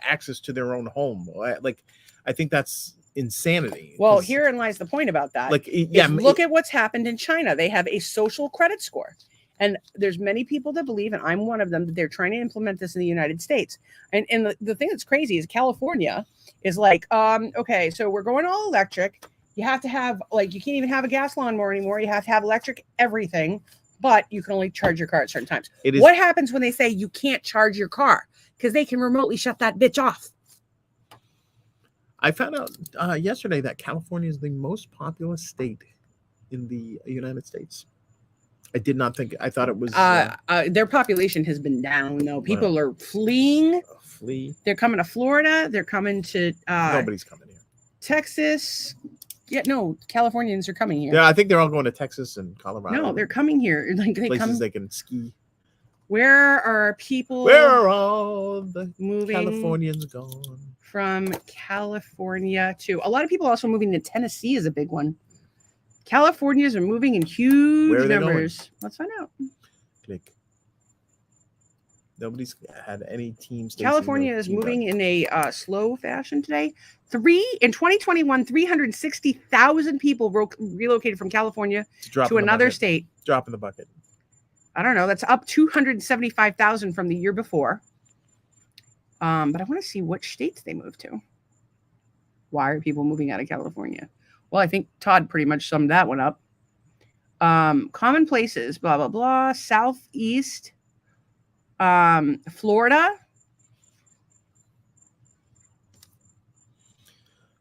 access to their own home. Like, I think that's insanity. Well, herein lies the point about that. Like, look at what's happened in China. They have a social credit score, and there's many people that believe, and I'm one of them, that they're trying to implement this in the United States. And the thing that's crazy is California is like, okay, so we're going all electric. You have to have, like, you can't even have a gas lawnmower anymore. You have to have electric everything, but you can only charge your car at certain times. What happens when they say you can't charge your car? Because they can remotely shut that bitch off. I found out yesterday that California is the most populous state in the United States. I did not think. I thought it was. Their population has been down, though. People are fleeing. They're coming to Florida. They're coming to. Nobody's coming here. Texas. Yeah, no, Californians are coming here. Yeah, I think they're all going to Texas and Colorado. No, they're coming here. Like, places they can ski. Where are people? Where are all the moving Californians gone? From California to a lot of people also moving to Tennessee is a big one. Californians are moving in huge numbers. Let's find out. Click. Nobody's had any teams. California is moving in a slow fashion today. In 2021, 360,000 people relocated from California to another state. Drop in the bucket. I don't know. That's up 275,000 from the year before. But I want to see which states they moved to. Why are people moving out of California? Well, I think Todd pretty much summed that one up. Common places, blah, blah, blah. Southeast, Florida.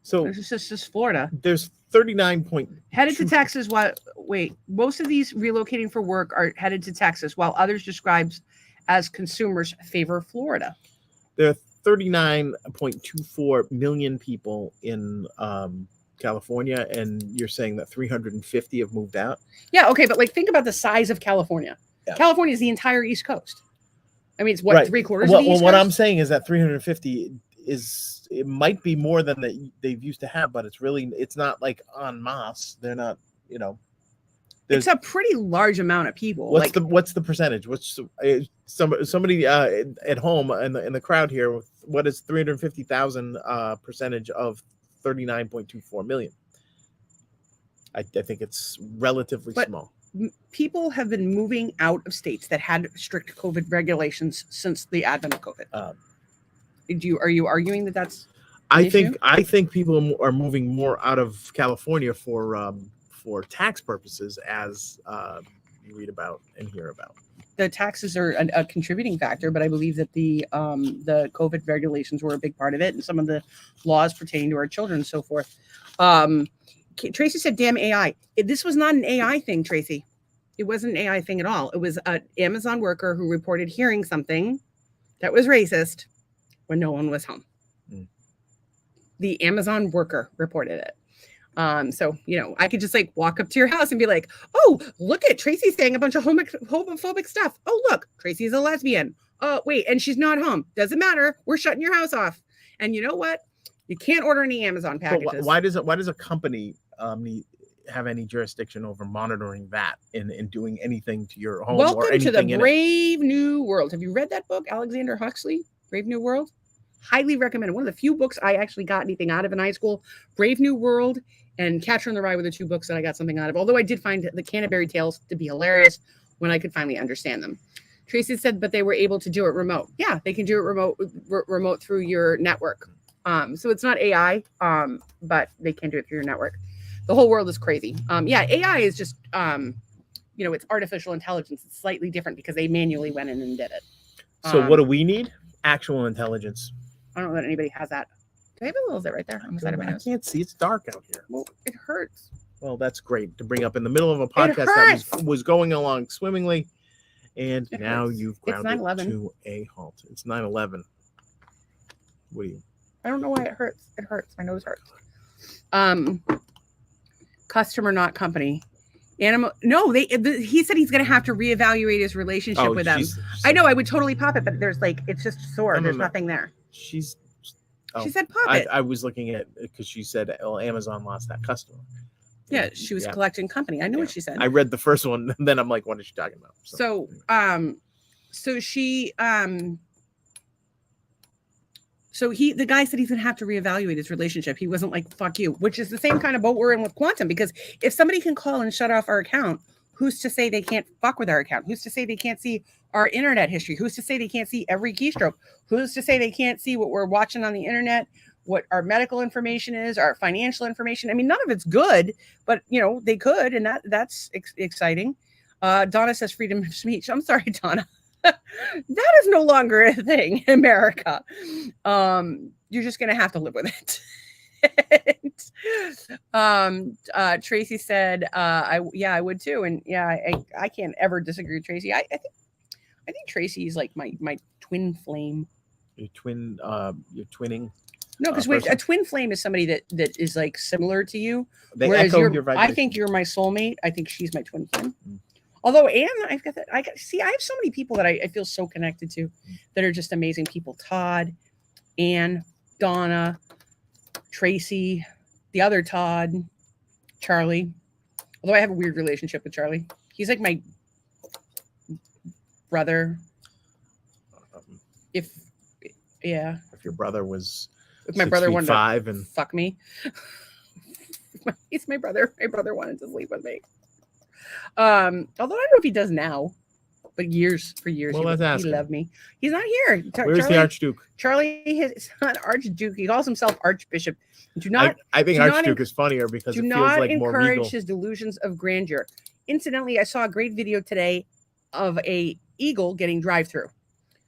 So it's just Florida. There's 39. Headed to Texas. Most of these relocating for work are headed to Texas, while others described as consumers favor Florida. There are 39.24 million people in California, and you're saying that 350 have moved out? Yeah, okay, but like think about the size of California. Yeah. California is the entire East Coast. I mean, it's what, right. 3/4 of the East Coast? What I'm saying is that 350 it might be more than they've used to have, but it's not like en masse. They're not, it's a pretty large amount of people. What's the percentage? Somebody at home in the crowd here? What is 350,000 percentage of 39.24 million? I think it's relatively small. People have been moving out of states that had strict COVID regulations since the advent of COVID. Are you arguing that that's? I think people are moving more out of California for tax purposes, as you read about and hear about. The taxes are a contributing factor, but I believe that the COVID regulations were a big part of it, and some of the laws pertaining to our children and so forth. Tracy said, "Damn AI." This was not an AI thing, Tracy. It wasn't an AI thing at all. It was an Amazon worker who reported hearing something that was racist when no one was home. The Amazon worker reported it. So, I could just like walk up to your house and be like, oh, look at Tracy saying a bunch of homophobic stuff. Oh, look, Tracy's a lesbian. Oh, wait, and she's not home. Doesn't matter. We're shutting your house off. And you know what? You can't order any Amazon packages. Why does a company have any jurisdiction over monitoring that and doing anything to your home or Welcome to anything the in it. Brave New World. Have you read that book, Alexander Huxley, Brave New World? Highly recommend it. One of the few books I actually got anything out of in high school. Brave New World and Catcher in the Rye were the two books that I got something out of. Although I did find the Canterbury Tales to be hilarious when I could finally understand them. Tracy said, but they were able to do it remote. Yeah, they can do it remote through your network. So it's not AI, but they can do it through your network. The whole world is crazy. Yeah, AI is just, it's artificial intelligence. It's slightly different because they manually went in and did it. So what do we need? Actual intelligence. I don't know that anybody has that. Do I have a little bit right there on the side of my I nose? can't see. It's dark out here. Well, it hurts. Well, that's great to bring up in the middle of a podcast that was going along swimmingly. And It now hurts. you've It's ground 9/11. it to a halt. It's 9/11. What do you? I don't know why it hurts. It hurts. My nose hurts. Customer, not company. Animal. No, he said he's going to have to reevaluate his relationship with them. I know. I would totally pop it, but there's it's just sore. There's nothing there. She said pop it. I was looking at because she said, "Oh, Amazon lost that customer." Yeah, she was collecting company. I know what she said. I read the first one, and then I'm like, "What is she talking about?" So the guy said he's gonna have to reevaluate his relationship. He wasn't like, fuck you, which is the same kind of boat we're in with Quantum, because if somebody can call and shut off our account, who's to say they can't fuck with our account? Who's to say they can't see our internet history? Who's to say they can't see every keystroke? Who's to say they can't see what we're watching on the internet, what our medical information is, our financial information? I mean, none of it's good, but they could, and that's exciting. Donna says freedom of speech. I'm sorry, Donna. That is no longer a thing in America. You're just gonna have to live with it. Tracy said, I would too, and I can't ever disagree with Tracy. I think Tracy is like my twin flame. Your twinning. No, because a twin flame is somebody that is like similar to you. They whereas echo your vibration. I think you're my soulmate. I think she's my twin flame. Although Anne, I have so many people that I feel so connected to that are just amazing people. Todd, Anne, Donna, Tracy, the other Todd, Charlie. Although I have a weird relationship with Charlie. He's like my brother. If your brother was, if my brother wanted to fuck me, he's my brother. My brother wanted to sleep with me. Although I don't know if he does now, but for years, well, he loved me. He's not here. Where's the Archduke? Charlie is not Archduke. He calls himself Archbishop. I think Archduke is funnier because it feels like more regal. Do not encourage his delusions of grandeur. Incidentally, I saw a great video today of a eagle getting drive-through.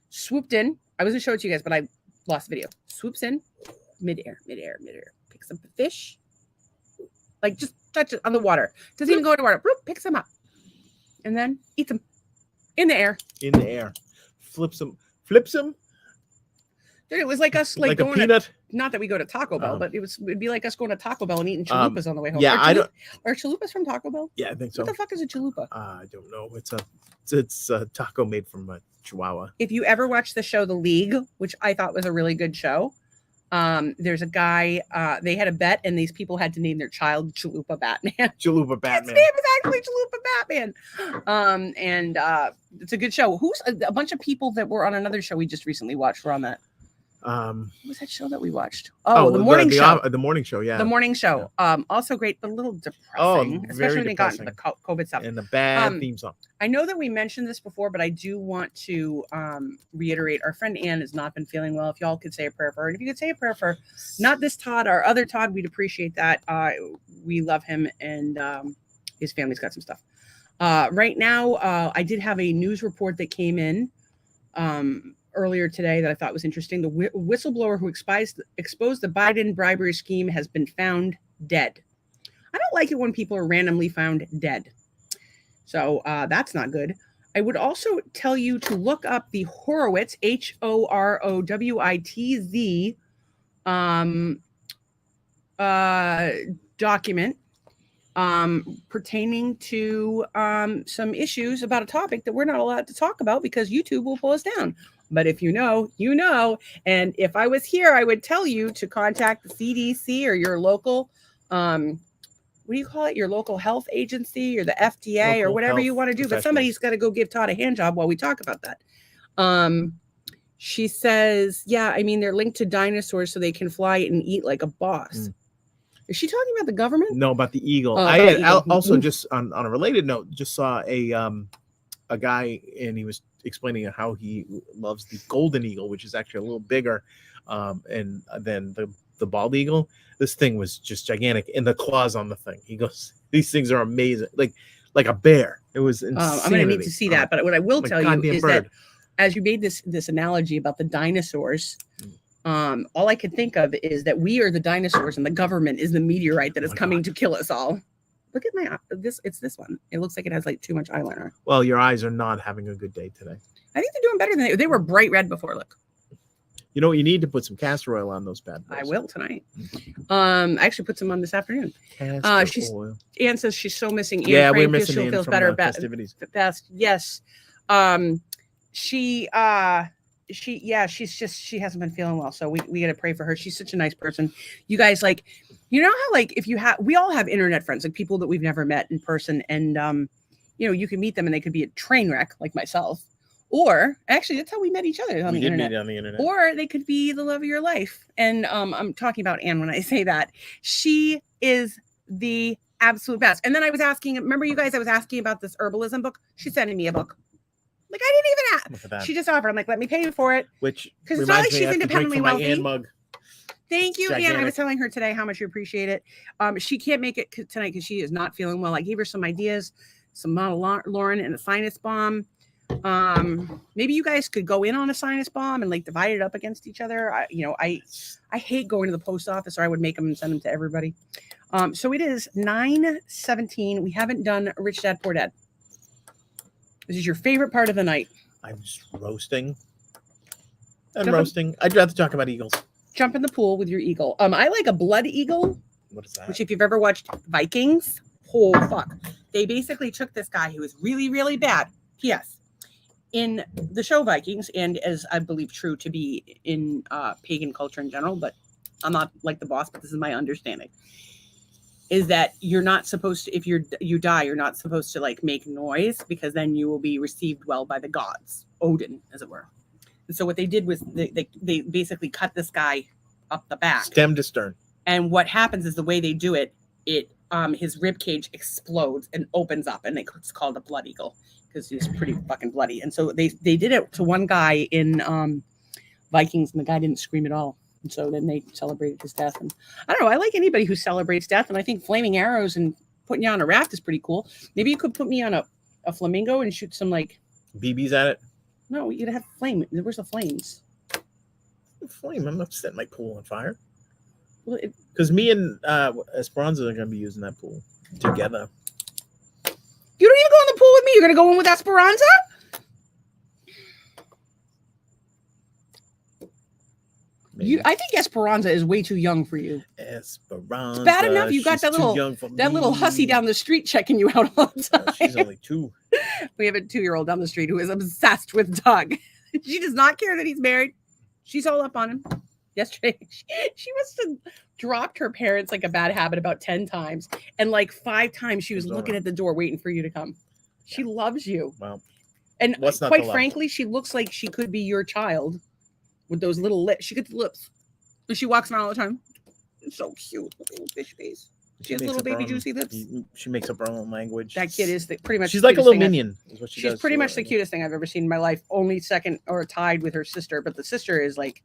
Swooped in. I was going to show it to you guys, but I lost the video. Swoops in, midair. Picks up a fish. Like just touch it on the water. Doesn't even go into water. Picks them up. And then eats them. In the air. Flips them. Dude, it was like us like going a peanut. Not that we go to Taco Bell, but it'd be like us going to Taco Bell and eating chalupas on the way home. Yeah, Are chalupas from Taco Bell? Yeah, I think so. What the fuck is a chalupa? I don't know. It's a taco made from a Chihuahua. If you ever watch the show The League, which I thought was a really good show, there's a guy, they had a bet and these people had to name their child Chalupa Batman. His name is actually Chalupa Batman. And it's a good show. Who's a bunch of people that were on another show we just recently watched were on that. What was that show that we watched? The morning show. The morning show, yeah. The morning show. Yeah. Also great, but a little depressing, especially when they got into the COVID stuff. And the bad theme song. I know that we mentioned this before, but I do want to reiterate. Our friend Anne has not been feeling well. If y'all could say a prayer for her. And if you could say a prayer for not this Todd, our other Todd, we'd appreciate that. We love him, and his family's got some stuff. Right now, I did have a news report that came in earlier today that I thought was interesting. The whistleblower who exposed the Biden bribery scheme has been found dead. I don't like it when people are randomly found dead. So that's not good. I would also tell you to look up the Horowitz, Horowitz, document pertaining to some issues about a topic that we're not allowed to talk about because YouTube will pull us down. But if you know, you know. And if I was here, I would tell you to contact the CDC or your local, what what do you call it? Your local health agency or the FDA or whatever you want to do. But somebody's got to go give Todd a hand job while we talk about that. She says, yeah, I mean, they're linked to dinosaurs so they can fly and eat like a boss. Is she talking about the government? No, about the eagle. Oh, I eagle. also just on a related note, just saw a guy, and he was explaining how he loves the golden eagle, which is actually a little bigger and than the bald eagle. This thing was just gigantic, and the claws on the thing. He goes, these things are amazing, like a bear. It was insanity. I'm going to need to see that. But what I will tell you is that as you made this analogy about the dinosaurs, all I could think of is that we are the dinosaurs and the government is the meteorite that is coming to kill us all. Look at my it's this one. It looks like it has like too much eyeliner. Well, your eyes are not having a good day today. I think they're doing better than they were bright red before. Look. You know what? You need to put some castor oil on those bad boys. I will tonight. I actually put some on this afternoon. Oil. Anne says she's so missing Anne. Yeah, Frank we're missing Anne feels from better. festivities. Best. Yes. She hasn't been feeling well, so we gotta pray for her. She's such a nice person. You guys, like, you know how, like, if you have, we all have internet friends, like people that we've never met in person, and you know, you can meet them and they could be a train wreck like myself, or actually that's how we met each other on the internet. Or they could be the love of your life. And I'm talking about Anne when I say that. She is the absolute best. And then I was asking, remember you guys, I was asking about this herbalism book. She's sending me a book. Like, I didn't even ask. She just offered. I'm like, let me pay you for it. Which, because it's not like she's independently wealthy. Mug. Thank you, Anne. I was telling her today how much you appreciate it. She can't make it tonight because she is not feeling well. I gave her some ideas, some Lauren and a sinus bomb. Maybe you guys could go in on a sinus bomb and like divide it up against each other. I hate going to the post office, or I would make them and send them to everybody. So it is 9:17. We haven't done Rich Dad Poor Dad. This is your favorite part of the night. I'm just roasting. I'd rather talk about eagles. Jump in the pool with your eagle. I like a blood eagle. What is that? Which, if you've ever watched Vikings, oh fuck. They basically took this guy who was really, really bad. Yes. In the show Vikings, and as I believe true to be in pagan culture in general, but I'm not like the boss, but this is my understanding, is that you're not supposed to, if you die, you're not supposed to like make noise, because then you will be received well by the gods, Odin, as it were. And so what they did was they basically cut this guy up the back, stem to stern. And what happens is the way they do it, his rib cage explodes and opens up, and it's called a blood eagle because he's pretty fucking bloody. And so they did it to one guy in Vikings, and the guy didn't scream at all. And so then they celebrated his death. And I don't know, I like anybody who celebrates death. And I think flaming arrows and putting you on a raft is pretty cool. Maybe you could put me on a flamingo and shoot some like BBs at it. No, you'd have flame. Where's the flames? Flame. I'm not setting my pool on fire. Well, because me and Esperanza are going to be using that pool together. You don't even go in the pool with me. You're going to go in with Esperanza? I think Esperanza is way too young for you. Esperanza. It's bad enough you got that little hussy down the street checking you out all the time. She's only 2. We have a 2-year-old down the street who is obsessed with Doug. She does not care that he's married. She's all up on him. Yesterday, she must have dropped her parents like a bad habit about 10 times. And like 5 times she was looking at the door waiting for you to come. She loves you. Well, and quite frankly, she looks like she could be your child. With those little lips. She gets lips. And she walks around all the time. It's so cute. Little fish face. She has little baby juicy lips. She makes up her own language. That kid is pretty much. She's like a little minion. Is what she's pretty much the cutest thing I've ever seen in my life. Only second or tied with her sister. But the sister is like,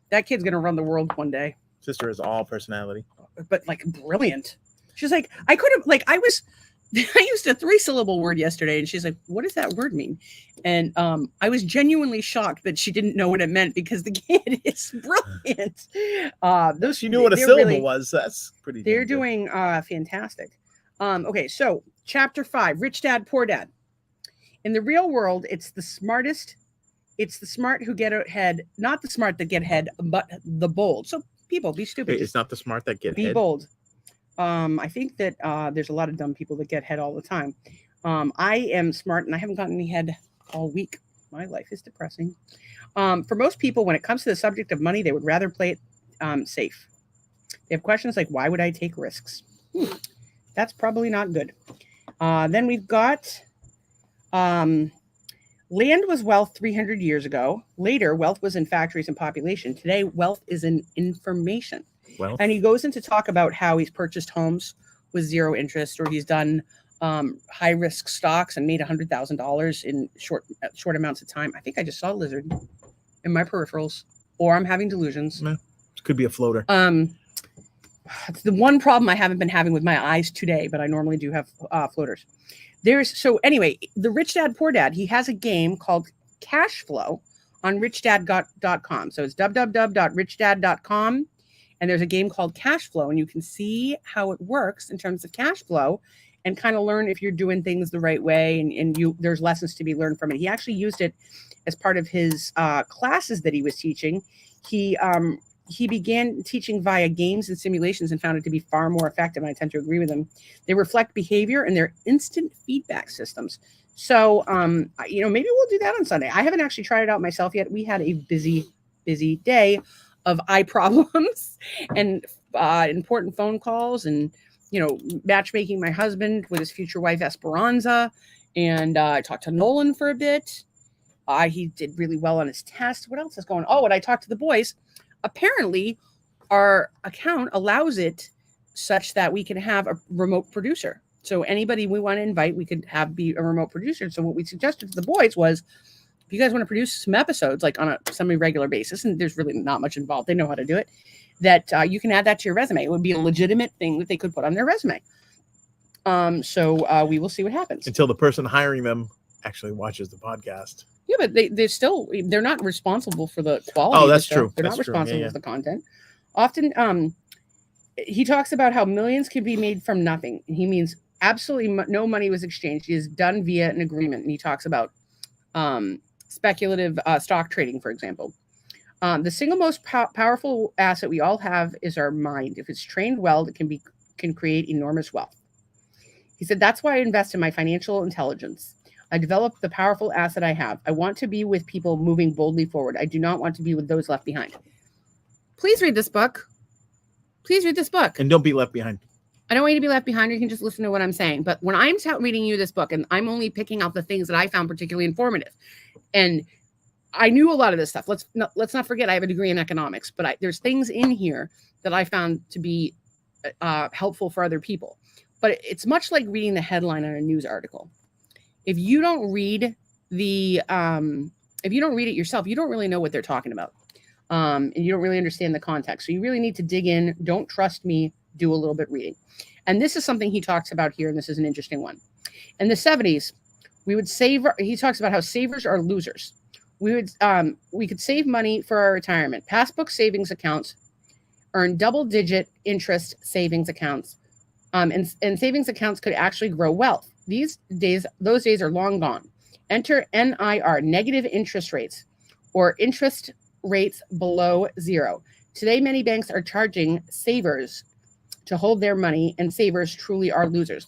that kid's going to run the world one day. Sister is all personality. But like brilliant. She's like, I used a 3-syllable word yesterday, and she's like, what does that word mean? And I was genuinely shocked that she didn't know what it meant, because the kid is brilliant. She knew what a syllable was. That's pretty. They're doing fantastic. Okay, so chapter 5, Rich Dad, Poor Dad. In the real world, it's the smartest. It's the smart who get ahead, not the smart that get ahead, but the bold. So people, be stupid. Wait, it's not the smart that get ahead. Be bold. I think that there's a lot of dumb people that get head all the time. I am smart, and I haven't gotten any head all week. My life is depressing. For most people, when it comes to the subject of money, they would rather play it safe. They have questions like, why would I take risks? That's probably not good. Then we've got land was wealth 300 years ago. Later, wealth was in factories and population. Today, wealth is in information. Well, And he goes into talk about how he's purchased homes with zero interest, or he's done high risk stocks and made $100,000 in short amounts of time. I think I just saw a lizard in my peripherals, or I'm having delusions. it could be a floater. It's the one problem I haven't been having with my eyes today, but I normally do have floaters. Anyway, the Rich Dad Poor Dad, he has a game called Cash Flow on richdad.com. So it's www.richdad.com. And there's a game called Cash Flow, and you can see how it works in terms of cash flow and kind of learn if you're doing things the right way. And there's lessons to be learned from it. He actually used it as part of his classes that he was teaching. He began teaching via games and simulations and found it to be far more effective. And I tend to agree with him. They reflect behavior and they're instant feedback systems. So, maybe we'll do that on Sunday. I haven't actually tried it out myself yet. We had a busy day of eye problems and important phone calls and, matchmaking my husband with his future wife, Esperanza. And I talked to Nolan for a bit. He did really well on his test. What else is going on? Oh, and I talked to the boys. Apparently, our account allows it such that we can have a remote producer. So anybody we want to invite, we could have be a remote producer. So what we suggested to the boys was, if you guys want to produce some episodes like on a semi-regular basis, and there's really not much involved, they know how to do it, that you can add that to your resume. It would be a legitimate thing that they could put on their resume. So we will see what happens. Until the person hiring them actually watches the podcast. Yeah, but they're not responsible for the quality. Oh, that's true. They're not responsible for the content. Often, he talks about how millions can be made from nothing. And he means absolutely no money was exchanged. It is done via an agreement. And he talks about speculative stock trading, for example. The single most powerful asset we all have is our mind. If it's trained well, it can create enormous wealth. He said, that's why I invest in my financial intelligence. I developed the powerful asset I have. I want to be with people moving boldly forward. I do not want to be with those left behind. Please read this book. Please read this book. And don't be left behind. I don't want you to be left behind. You can just listen to what I'm saying. But when I'm reading you this book, and I'm only picking out the things that I found particularly informative, and I knew a lot of this stuff. Let's not forget I have a degree in economics, but there's things in here that I found to be helpful for other people. But it's much like reading the headline on a news article. If you don't read it yourself, you don't really know what they're talking about. And you don't really understand the context. So you really need to dig in. Don't trust me. Do a little bit reading. And this is something he talks about here, and this is an interesting one. In the 70s, he talks about how savers are losers. We could save money for our retirement. Passbook savings accounts earn double-digit interest savings accounts. And savings accounts could actually grow wealth. Those days are long gone. Enter NIR, negative interest rates, or interest rates below zero. Today, many banks are charging savers to hold their money, and savers truly are losers.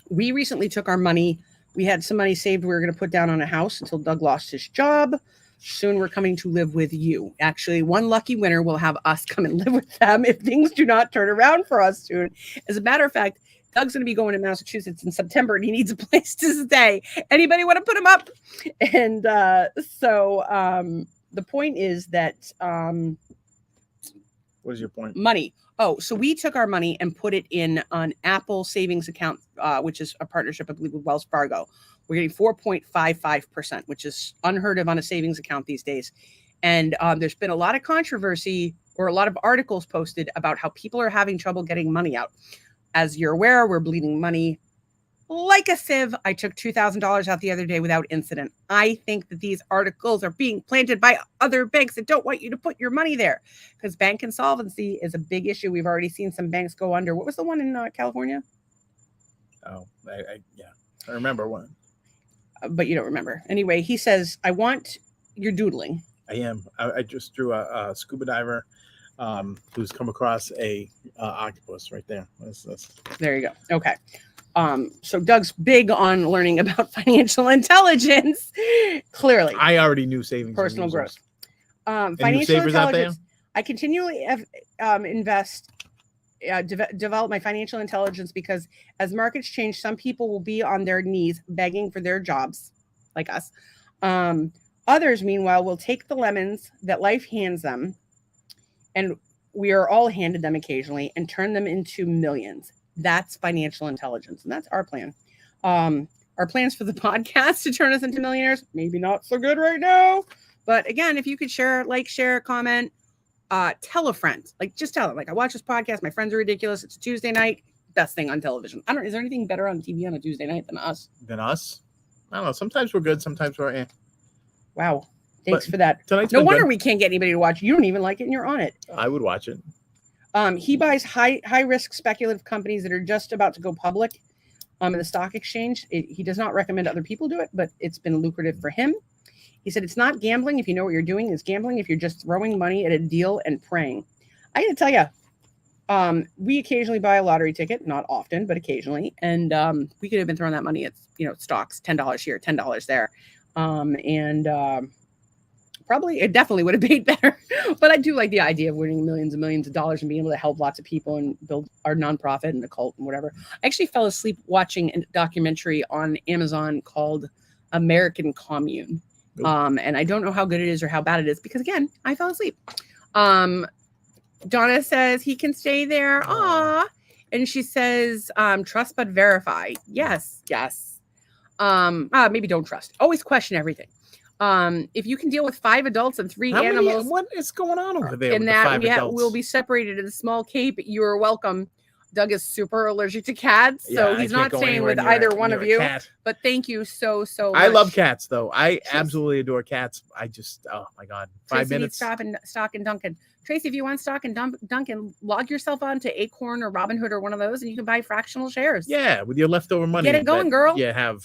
We recently took our money. We had some money saved we were going to put down on a house until Doug lost his job. Soon we're coming to live with you. Actually, one lucky winner will have us come and live with them if things do not turn around for us soon. As a matter of fact, Doug's going to be going to Massachusetts in September, and he needs a place to stay. Anybody want to put him up? And so the point is that what is your point? Money. Oh, so we took our money and put it in an Apple savings account, which is a partnership, I believe, with Wells Fargo. We're getting 4.55%, which is unheard of on a savings account these days. And there's been a lot of controversy or a lot of articles posted about how people are having trouble getting money out. As you're aware, we're bleeding money like a sieve. I took $2,000 out the other day without incident. I think that these articles are being planted by other banks that don't want you to put your money there, because bank insolvency is a big issue. We've already seen some banks go under. What was the one in California? Oh, I remember one. But you don't remember. Anyway, he says, I want your doodling. I am. I just drew a scuba diver who's come across a octopus right there. There you go. Okay. So Doug's big on learning about financial intelligence. Clearly, I already knew savings, personal growth, Any financial savers out there? intelligence. I continually invest develop my financial intelligence because as markets change, some people will be on their knees begging for their jobs, like us. Others, meanwhile, will take the lemons that life hands them, and we are all handed them occasionally, and turn them into millions. That's financial intelligence, and that's our plan. Our plans for the podcast to turn us into millionaires, maybe not so good right now. But again, if you could share, comment, tell a friend. Like, just tell them. Like, I watch this podcast. My friends are ridiculous. It's a Tuesday night. Best thing on television. Is there anything better on TV on a Tuesday night than us? I don't know. Sometimes we're good. Sometimes we're eh. Wow. Thanks for that. No wonder we can't get anybody to watch. You don't even like it, and you're on it. I would watch it. He buys high risk speculative companies that are just about to go public in the stock exchange. He does not recommend other people do it, but it's been lucrative for him. He said it's not gambling if you know what you're doing. It's gambling if you're just throwing money at a deal and praying. I got to tell you, we occasionally buy a lottery ticket, not often, but occasionally, and we could have been throwing that money at stocks, $10 here, $10 there, probably it definitely would have paid better. But I do like the idea of winning millions and millions of dollars and being able to help lots of people and build our nonprofit and a cult and whatever. I actually fell asleep watching a documentary on Amazon called American Commune. And I don't know how good it is or how bad it is because, again, I fell asleep. Donna says he can stay there. Aw. And she says, trust but verify. Yes. Maybe don't trust. Always question everything. If you can deal with 5 adults and 3 animals. What is going on over there? And that we'll be separated in a small cape. You're welcome. Doug is super allergic to cats, so he's not staying with either one of you. But thank you so much. I love cats, though. I absolutely adore cats. I just, oh my God, 5 minutes. Stock and Duncan. Tracy, if you want Stock and Duncan, log yourself on to Acorn or Robinhood or one of those, and you can buy fractional shares. Yeah, with your leftover money. Get it going, girl. You have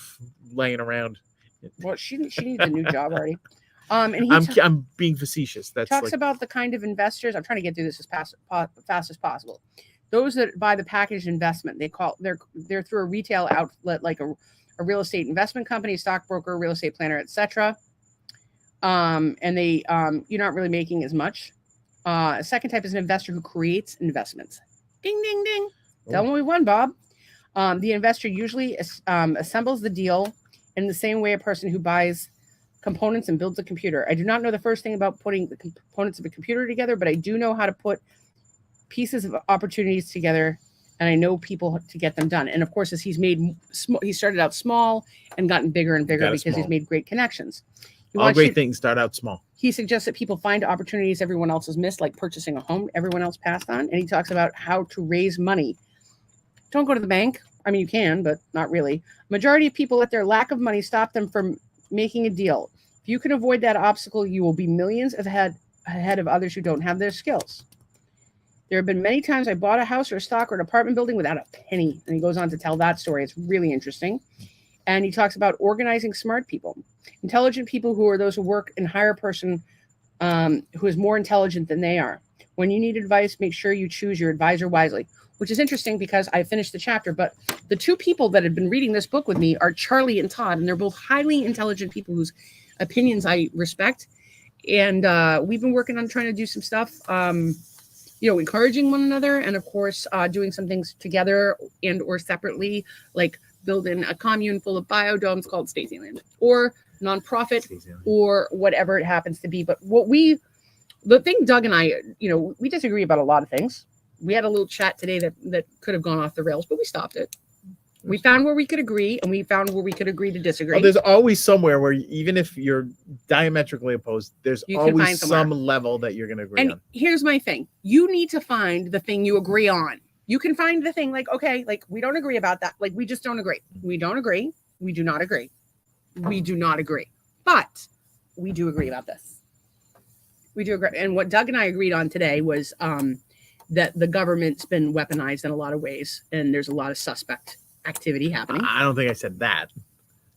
laying around. Well, she needs a new job already. And I'm being facetious. That's talks about the kind of investors. I'm trying to get through this as fast as possible. Those that buy the packaged investment, they're through a retail outlet like a real estate investment company, stockbroker, real estate planner, etc. And you're not really making as much. A second type is an investor who creates investments. Ding, ding, ding. Tell them we won, Bob. The investor usually assembles the deal in the same way a person who buys components and builds a computer. I do not know the first thing about putting the components of a computer together, but I do know how to put pieces of opportunities together, and I know people to get them done. And of course, as he started out small and gotten bigger and bigger because he's made great connections. All great things start out small. He suggests that people find opportunities everyone else has missed, like purchasing a home everyone else passed on. And he talks about how to raise money. Don't go to the bank. I mean, you can, but not really. Majority of people let their lack of money stop them from making a deal. If you can avoid that obstacle, you will be millions ahead of others who don't have their skills. There have been many times I bought a house or a stock or an apartment building without a penny. And he goes on to tell that story. It's really interesting. And he talks about organizing smart people. Intelligent people who are those who work and hire a person who is more intelligent than they are. When you need advice, make sure you choose your advisor wisely, which is interesting because I finished the chapter. But the 2 people that have been reading this book with me are Charlie and Todd. And they're both highly intelligent people whose opinions I respect. And we've been working on trying to do some stuff. Encouraging one another, and of course, doing some things together and or separately, like building a commune full of biodomes called Stacyland, or nonprofit, or whatever it happens to be. But the thing Doug and I, we disagree about a lot of things. We had a little chat today that could have gone off the rails, but we stopped it. We found where we could agree, and we found where we could agree to disagree. Well, there's always somewhere where even if you're diametrically opposed, there's always some level that you're going to agree on. Here's my thing. You need to find the thing you agree on. You can find the thing like, okay, like we don't agree about that. Like we just don't agree. We don't agree. We do not agree. We do not agree. But we do agree about this. We do agree. And what Doug and I agreed on today was that the government's been weaponized in a lot of ways, and there's a lot of suspect activity happening. I don't think I said that.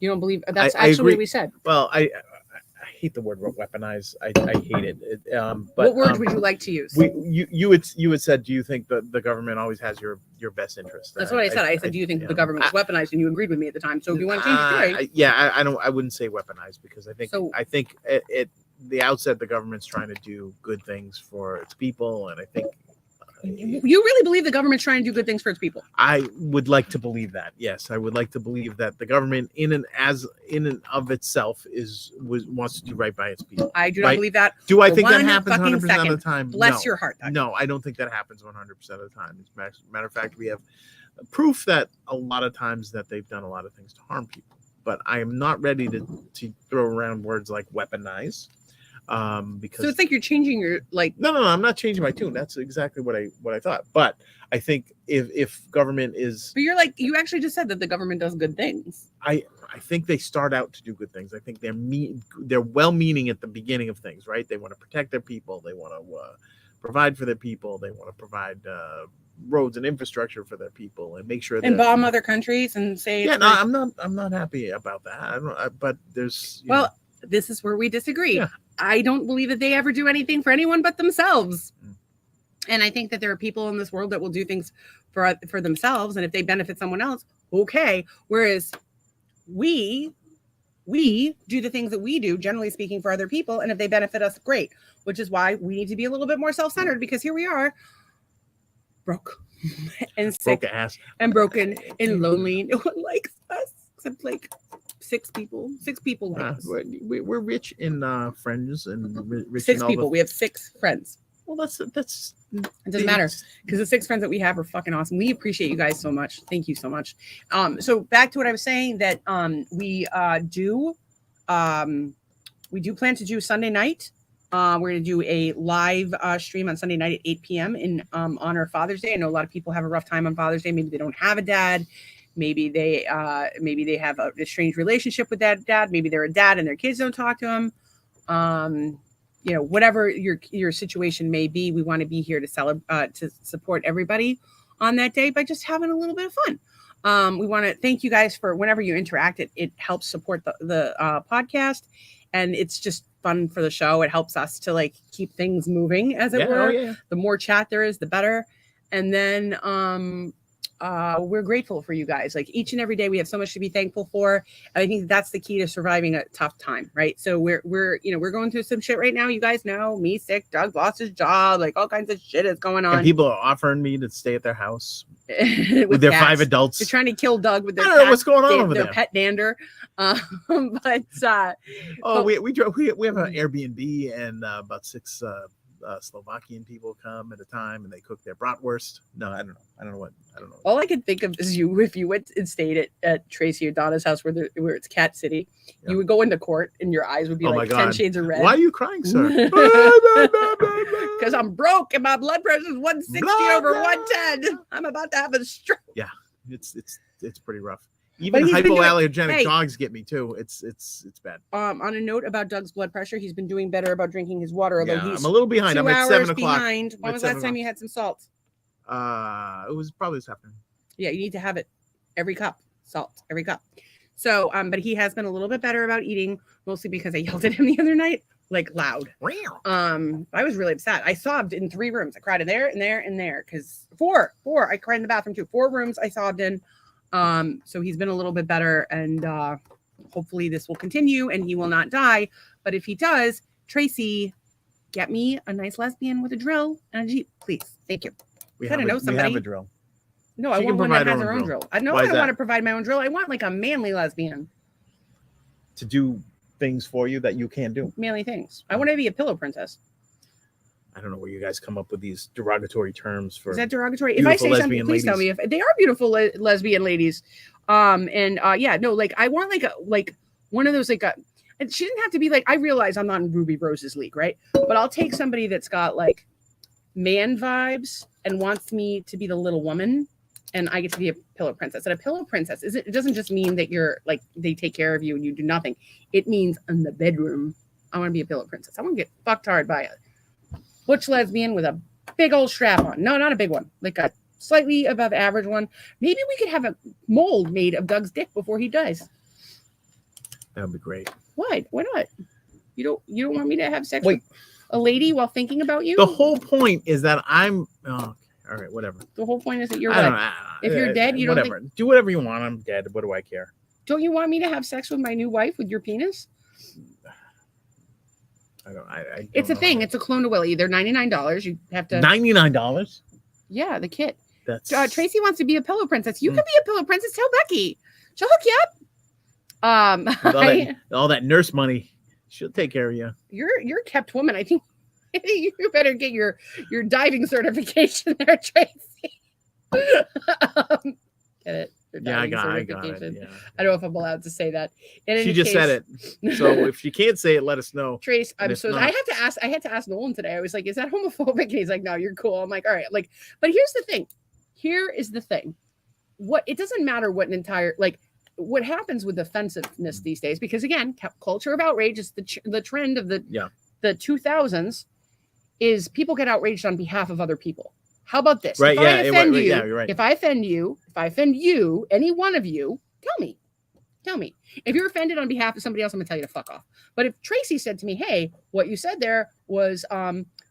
You don't believe that's actually what we said? Well, I hate the word weaponize. I hate it. But what word would you like to use? You had said, do you think that the government always has your best interest? That's what I said. I said, do you think the government is weaponized? And you agreed with me at the time. So if you want to change your theory, I wouldn't say weaponized because I think at the outset the government's trying to do good things for its people, and I think You really believe the government's trying to do good things for its people? I would like to believe that. Yes, I would like to believe that the government, in and of itself, wants to do right by its people. I do not believe that. Do I for think that one happens fucking 100% of second. the time? Bless No. your heart, Doug. No, I don't think that happens 100% of the time. As a matter of fact, we have proof that a lot of times that they've done a lot of things to harm people. But I am not ready to throw around words like weaponize. Because so it's like you're changing your No, I'm not changing my tune. That's exactly what I thought. But I think if government is, but you're you actually just said that the government does good things. I think they start out to do good things. I think they're well-meaning at the beginning of things, right? They want to protect their people. They want to provide for their people. They want to provide roads and infrastructure for their people and make sure and bomb other countries and say I'm not happy about that. But there's this is where we disagree. Yeah. I don't believe that they ever do anything for anyone but themselves. And I think that there are people in this world that will do things for themselves. And if they benefit someone else, okay. Whereas we do the things that we do, generally speaking, for other people. And if they benefit us, great. Which is why we need to be a little bit more self-centered, because here we are, broke and sick and broken and lonely. No one likes us except six people like us. We're rich in friends and rich six in all people. We have 6 friends. Well, that's it doesn't matter, because the 6 friends that we have are fucking awesome. We appreciate you guys so much. Thank you so much. So back to what I was saying, that we do plan to do Sunday night. We're going to do a live stream on Sunday night at 8 p.m. in honor of Father's Day. I know a lot of people have a rough time on Father's Day. Maybe they don't have a dad. Maybe they have a strange relationship with that dad. Maybe they're a dad and their kids don't talk to him. Whatever your situation may be, we want to be here to celebrate, to support everybody on that day by just having a little bit of fun. We want to thank you guys for whenever you interact. It helps support the podcast, and it's just fun for the show. It helps us to keep things moving, as it were. Yeah. The more chat there is, the better. And then we're grateful for you guys. Each and every day, we have so much to be thankful for. And I think that's the key to surviving a tough time, right? So we're going through some shit right now. You guys know, me sick, Doug lost his job, all kinds of shit is going on. And people are offering me to stay at their house with their cats. 5 adults. They're trying to kill Doug with their I don't know what's going on over their there. Pet dander. We have an Airbnb, and about 6 Slovakian people come at a time, and they cook their bratwurst. No, I don't know. All I can think of is if you went and stayed at Tracy or Donna's house where it's Cat City, you would go into court and your eyes would be 10 shades of red. Why are you crying, sir? Because I'm broke and my blood pressure is 160 over 110. I'm about to have a stroke. Yeah, it's pretty rough. Even hypoallergenic dogs get me too. It's bad. On a note about Doug's blood pressure, he's been doing better about drinking his water. Although he's I'm a little behind. I'm at 7 o'clock. Behind. When was the last time you had some salt? It was probably this afternoon. Yeah, you need to have it every cup. Salt every cup. So, but he has been a little bit better about eating, mostly because I yelled at him the other night, loud. I was really upset. I sobbed in 3 rooms. I cried in there, and there, and there. Because 4. I cried in the bathroom too. 4 rooms I sobbed in. So he's been a little bit better, and hopefully this will continue and he will not die. But if he does, Tracy, get me a nice lesbian with a drill and a Jeep, please. Thank you. We have a drill. No, I want one that has her own drill. I don't want to provide my own drill. I want a manly lesbian to do things for you that you can't do. Manly things. I want to be a pillow princess. I don't know where you guys come up with these derogatory terms for. Is that derogatory? If I say something, please tell me. If they are beautiful lesbian ladies, I want one of those and she didn't have to be I realize I'm not in Ruby Rose's league, right? But I'll take somebody that's got man vibes and wants me to be the little woman, and I get to be a pillow princess. And a pillow princess it doesn't just mean that you're they take care of you and you do nothing. It means in the bedroom, I want to be a pillow princess. I want to get fucked hard by a butch lesbian with a big old strap on. No, not a big one. A slightly above average one. Maybe we could have a mold made of Doug's dick before he dies. That would be great. Why? Why not? You don't want me to have sex with a lady while thinking about you? The whole point is that I'm. Oh, all right, whatever. The whole point is that you're dead. If you're dead, you don't. Whatever. Do whatever you want. I'm dead. What do I care? Don't you want me to have sex with my new wife with your penis? I don't it's a thing. It's a clone of Willie. They're $99. You have to $99. Yeah, the kit. That's Tracy wants to be a pillow princess. You can be a pillow princess. Tell Becky. She'll hook you up. all that nurse money. She'll take care of you. You're a kept woman. I think you better get your diving certification there, Tracy. Get it? Yeah, I got it. Yeah. I don't know if I'm allowed to say that. She just said it. So if she can't say it, let us know. Trace, I had to ask Nolan today. I was like, is that homophobic? And he's like, no, you're cool. I'm like, all right. Like, but here's the thing. Here is the thing. It doesn't matter what what happens with offensiveness these days, because again, culture of outrage is the trend of the 2000s is people get outraged on behalf of other people. How about this? Right. You're right. If I offend you, any one of you, tell me. If you're offended on behalf of somebody else, I'm gonna tell you to fuck off. But if Tracy said to me, hey, what you said there was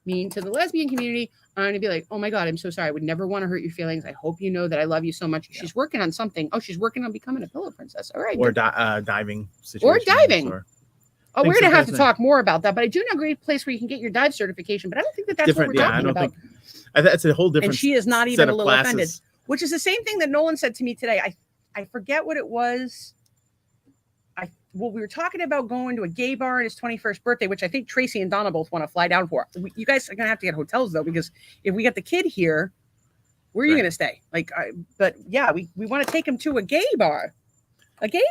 mean to the lesbian community, I'm gonna be like, oh my God, I'm so sorry. I would never want to hurt your feelings. I hope you know that I love you so much. Yeah. She's working on something. Oh, she's working on becoming a pillow princess. All right. Or diving. We're gonna have to talk more about that. But I do know a great place where you can get your dive certification. But I don't think that's different. What we're talking about. That's a whole different. And she is not even a little classes. offended, which is the same thing that Nolan said to me today. I forget what it was. We were talking about going to a gay bar on his 21st birthday, which I think Tracy and Donna both want to fly down for. You guys are gonna have to get hotels though, because if we get the kid here, where are you gonna stay? But yeah, we want to take him to a gay bar. Hopefully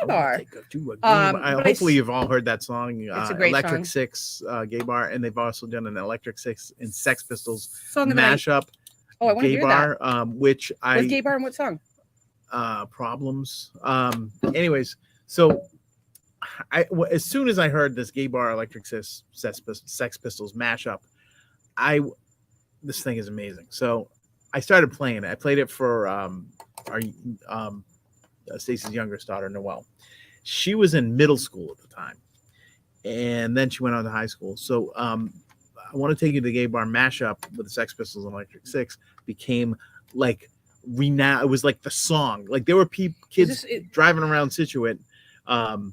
you've all heard that song. It's a great Electric song. Six Gay Bar, and they've also done an Electric Six and Sex Pistols song mashup. I want to Gay hear Bar, that. Which What's Gay Bar and what song? Problems. Anyways, so as soon as I heard this Gay Bar Electric Sex Pistols mashup, this thing is amazing. So I started playing it. I played it for our Stacey's youngest daughter, Noelle. She was in middle school at the time, and then she went on to high school. So I Want to Take You to the Gay Bar mashup with the Sex Pistols and Electric Six became like renowned. It was like the song. Like there were kids driving around Scituate.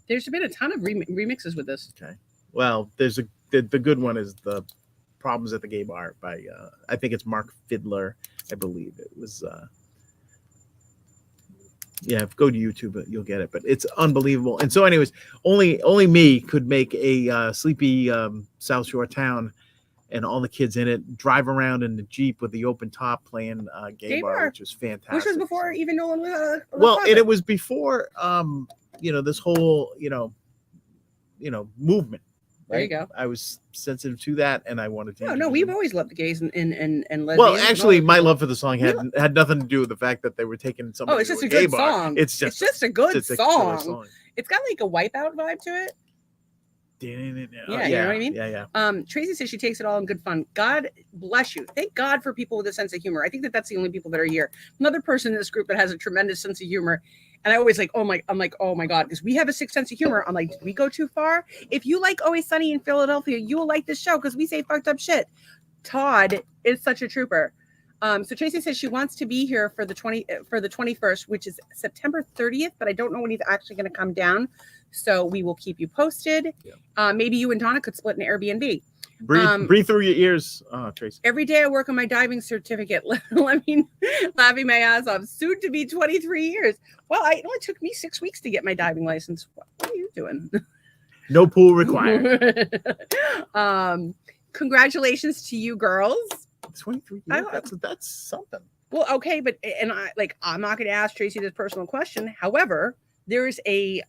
There's been a ton of remixes with this. Okay. Well, there's the good one is the Problems at the Gay Bar by I think it's Mark Fiddler. I believe it was. Go to YouTube, you'll get it. But it's unbelievable. And so, anyways, only me could make a sleepy South Shore town, and all the kids in it drive around in the Jeep with the open top playing Gay Bar, which was fantastic. Which was before even Nolan was. And it was before this whole movement. There you go. I was sensitive to that, and I wanted to. No, we've always loved the gays and lesbians. Well, actually, my love for the song had nothing to do with the fact that they were taking somebody. Oh, it's just to a gay good bar. song. It's just a good song. song. It's got like a Wipeout vibe to it. Yeah, you know what I mean? Yeah. Tracy says she takes it all in good fun. God bless you. Thank God for people with a sense of humor. I think that's the only people that are here. Another person in this group that has a tremendous sense of humor. And I always oh my God, because we have a sick sense of humor. I'm like, did we go too far? If you like Always Sunny in Philadelphia, you will like this show because we say fucked up shit. Todd is such a trooper. So Tracy says she wants to be here for the 21st, which is September 30th, but I don't know when he's actually going to come down. So we will keep you posted. Yeah. Maybe you and Donna could split an Airbnb. Breathe through your ears, Tracy. Every day I work on my diving certificate. Let me laughing my ass off. Soon to be 23 years. Well, it only took me 6 weeks to get my diving license. What are you doing? No pool required. Congratulations to you girls. 23 years. That's something. Well, okay, but I'm not going to ask Tracy this personal question. However, there is a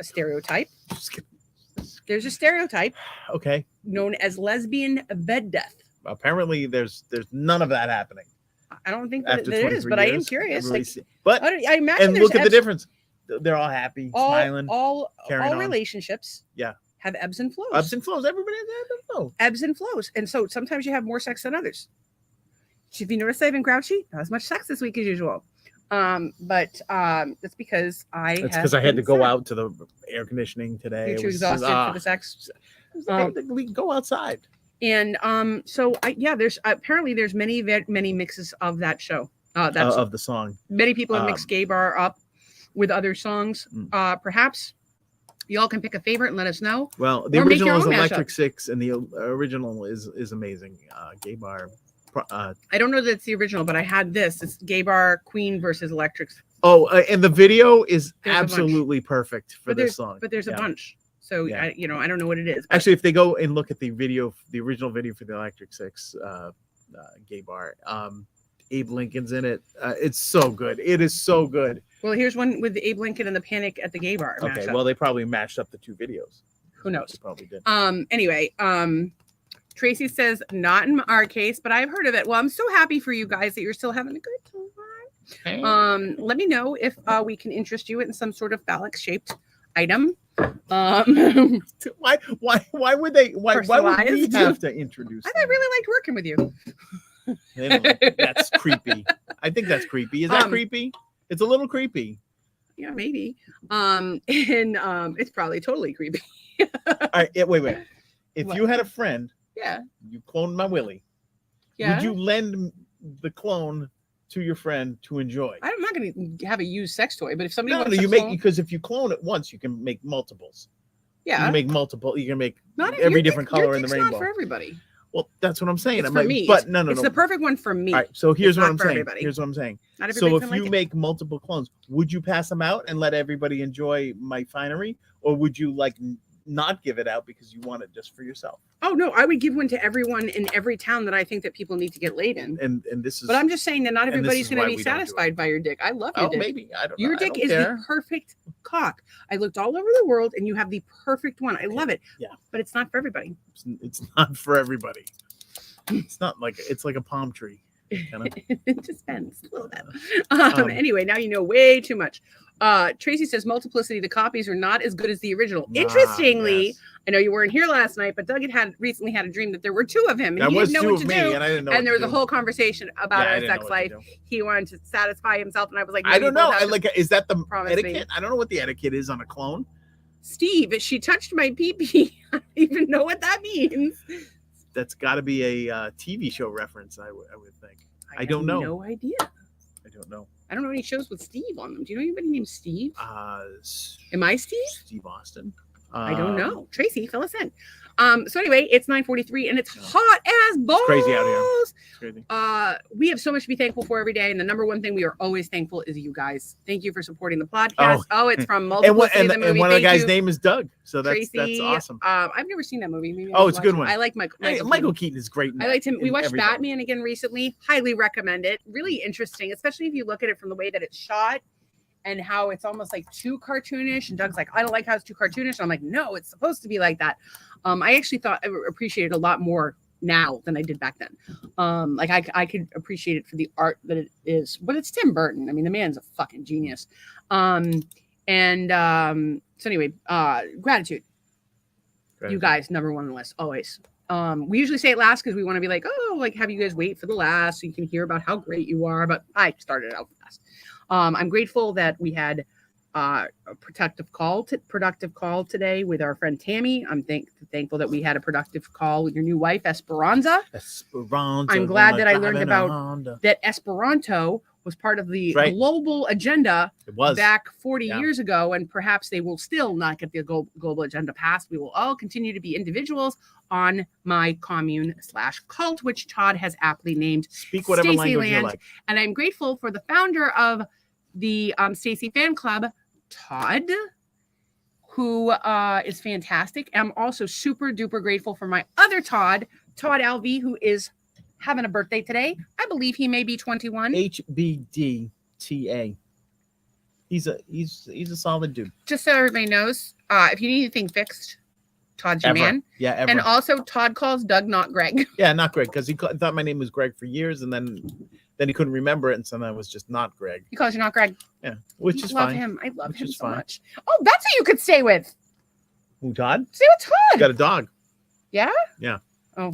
stereotype. There's a stereotype. Okay. Known as lesbian bed death. Apparently, there's none of that happening. I don't think that there is, but I am curious. But I imagine. And look at the difference. They're all happy, smiling, all on. relationships. Yeah. Have ebbs and flows. Ebbs and flows. Everybody has ebbs and flows. Ebbs and flows, and so sometimes you have more sex than others. If you notice, I've been grouchy. Not as much sex this week as usual. But that's because I had to go out to the air conditioning today. You're too exhausted for the sex. We go outside. And there's apparently many mixes of that show. Of the song. Many people have mixed Gay Bar up with other songs. Perhaps y'all can pick a favorite and let us know. Well, the original is Electric Six, and the original is amazing. Gay Bar I don't know that it's the original, but I had this. It's Gay Bar Queen versus Electric. And the video is There's a bunch. absolutely perfect for But this song. But there's a bunch. So Yeah. I don't know what it is. But Actually, if they go and look at the video, the original video for the Electric Six Gay Bar, Abe Lincoln's in it. It's so good. It is so good. well, here's one with Abe Lincoln and the Panic at the Gay Bar. Okay, mashup. well, they probably matched up the two videos. Who knows? They probably did. Anyway, Tracy says not in our case, but I've heard of it. Well, I'm so happy for you guys that you're still having a good time. Let me know if we can interest you in some sort of phallic shaped item. Why would they? Why would we Personalized? have to introduce? I really liked working with you. They don't like- that's creepy. I think that's creepy. Is that creepy? It's a little creepy. Yeah, maybe. And it's probably totally creepy. All right, wait. If What? you had a friend, Yeah. you cloned my Willie. Yeah. Would you lend the clone to your friend to enjoy? I'm not going to have a used sex toy, but if somebody No, wants you to make clone- because if you clone it once, you can make multiples. You yeah, can make multiple. You can make not every your different dick- your color in the dick's not rainbow. for everybody. Well, that's what I'm saying. It's I'm for like, me. but no. It's the perfect one for me. All right, so here's It's what not I'm for saying. everybody. Here's what I'm saying. Not So everybody's if gonna you like it. make multiple clones, would you pass them out and let everybody enjoy my finery, or would you like not give it out because you want it just for yourself? Oh no, I would give one to everyone in every town that I think that people need to get laid in. And this is. But I'm just saying that not and this everybody's is going why to be we don't do it. satisfied by your dick. I love your Oh, dick. maybe I don't. Your know. I dick don't is care. the perfect cock. I looked all over the world, and you have the perfect one. I love it. Yeah. But it's not for everybody. It's not for everybody. It's not like it's like a palm tree. Kind of. It just depends a little bit. Um, Anyway, now you know way too much. Tracy says multiplicity. The copies are not as good as the original. Ah, Interestingly, yes. I know you weren't here last night, but Doug had recently had a dream that there were two of him, and That he was didn't know two what of to me, do. and I didn't know. And what there was to a do. whole conversation about Yeah, I our didn't know sex what to life. do. He wanted to satisfy himself, and I was like, I no, don't know. you both have to- Is that the promise me. etiquette? I don't know what the etiquette is on a clone. Steve, she touched my pee-pee. I don't even know what that means. That's got to be a TV show reference. I would think. I have don't know. No idea. I don't know. I don't know any shows with Steve on them. Do you know anybody named Steve? S- Am I Steve? Steve Austin. I don't know. Tracy, fill us in. So anyway, it's 9:43 and it's hot as balls. crazy out here. It's crazy. We have so much to be thankful for every day, and the number one thing we are always thankful is you guys. Thank you for supporting the podcast. Oh, it's from And, Multiplicity the movie. and one of the Thank guys' you, name is Doug. So that's Tracy. awesome. I've never seen that movie. Maybe I Oh, should it's a watch good it. one. I like Michael. Michael Keaton is great. I liked him. We watched everything. Batman again recently. Highly recommend it. Really interesting, especially if you look at it from the way that it's shot and how it's almost like too cartoonish. And Doug's like, I don't like how it's too cartoonish. And I'm like, no, it's supposed to be like that. I actually thought I appreciated it a lot more now than I did back then. Like I could appreciate it for the art that it is, but it's Tim Burton. I mean, the man's a fucking genius. So anyway, gratitude. You guys, number one on the list, always. We usually say it last because we want to be like, oh, like have you guys wait for the last so you can hear about how great you are. But I started out fast. I'm grateful that we had a productive call today with our friend Tammy. I'm thankful that we had a productive call with your new wife, Esperanza. I'm glad that I learned about that Esperanto was part of the global agenda back 40 years ago, and perhaps they will still not get the global agenda passed. We will all continue to be individuals on my commune/cult, which Todd has aptly named Speak whatever language you like. And I'm grateful for the founder of the Stacy fan club, Todd, who is fantastic. I'm also super duper grateful for my other Todd Alvey, who is having a birthday today. I believe he may be 21. HBDTA. He's a solid dude. Just so everybody knows, if you need anything fixed, Todd's your man. Yeah, ever. And also, Todd calls Doug not Greg. Yeah, not Greg, because he thought my name was Greg for years, and then he couldn't remember it, and so then it was just not Greg. He calls you not Greg. Yeah, which is love fine. him. I love Which him is so fine. much. Oh, that's who you could stay with. Who, Todd? Stay with Todd. He's got a dog. Yeah? Yeah. Oh.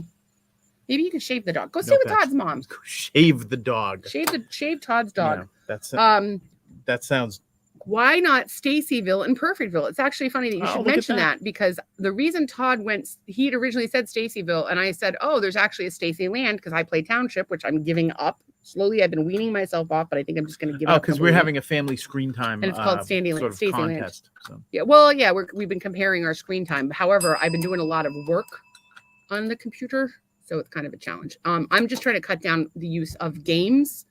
Maybe you could shave the dog. Go No stay with pets. Todd's mom. Shave the dog. Shave Todd's dog. Yeah, that sounds. Why not Stacyville and Perfectville? It's actually funny that you should mention that because the reason Todd went, he had originally said Stacyville, and I said, oh, there's actually a Stacy Land because I play Township, which I'm giving up. Slowly, I've been weaning myself off, but I think I'm just going to give it up. Oh, because we're having a family screen time. And it's called sort of Stacy Land. contest. So. Yeah, well, yeah, we've been comparing our screen time. However, I've been doing a lot of work on the computer. So it's kind of a challenge. I'm just trying to cut down the use of games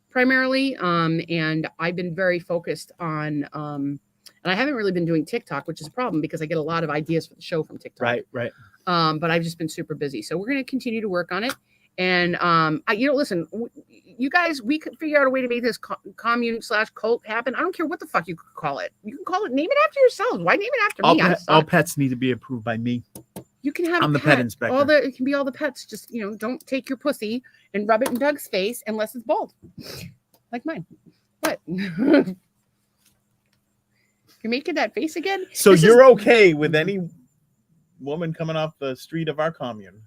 primarily. And I've been very focused on, and I haven't really been doing TikTok, which is a problem because I get a lot of ideas for the show from TikTok. Right. But I've just been super busy. So we're going to continue to work on it. And, listen, you guys, we could figure out a way to make this commune/cult happen. I don't care what the fuck you could call it. You can call it, name it after yourselves. Why name it after me? All pets need to be approved by me. You can have I'm the pet inspector. It can be all the pets. Just, don't take your pussy and rub it in Doug's face unless it's bald. Like mine. What? You're making that face again? So you're okay with any woman coming off the street of our commune?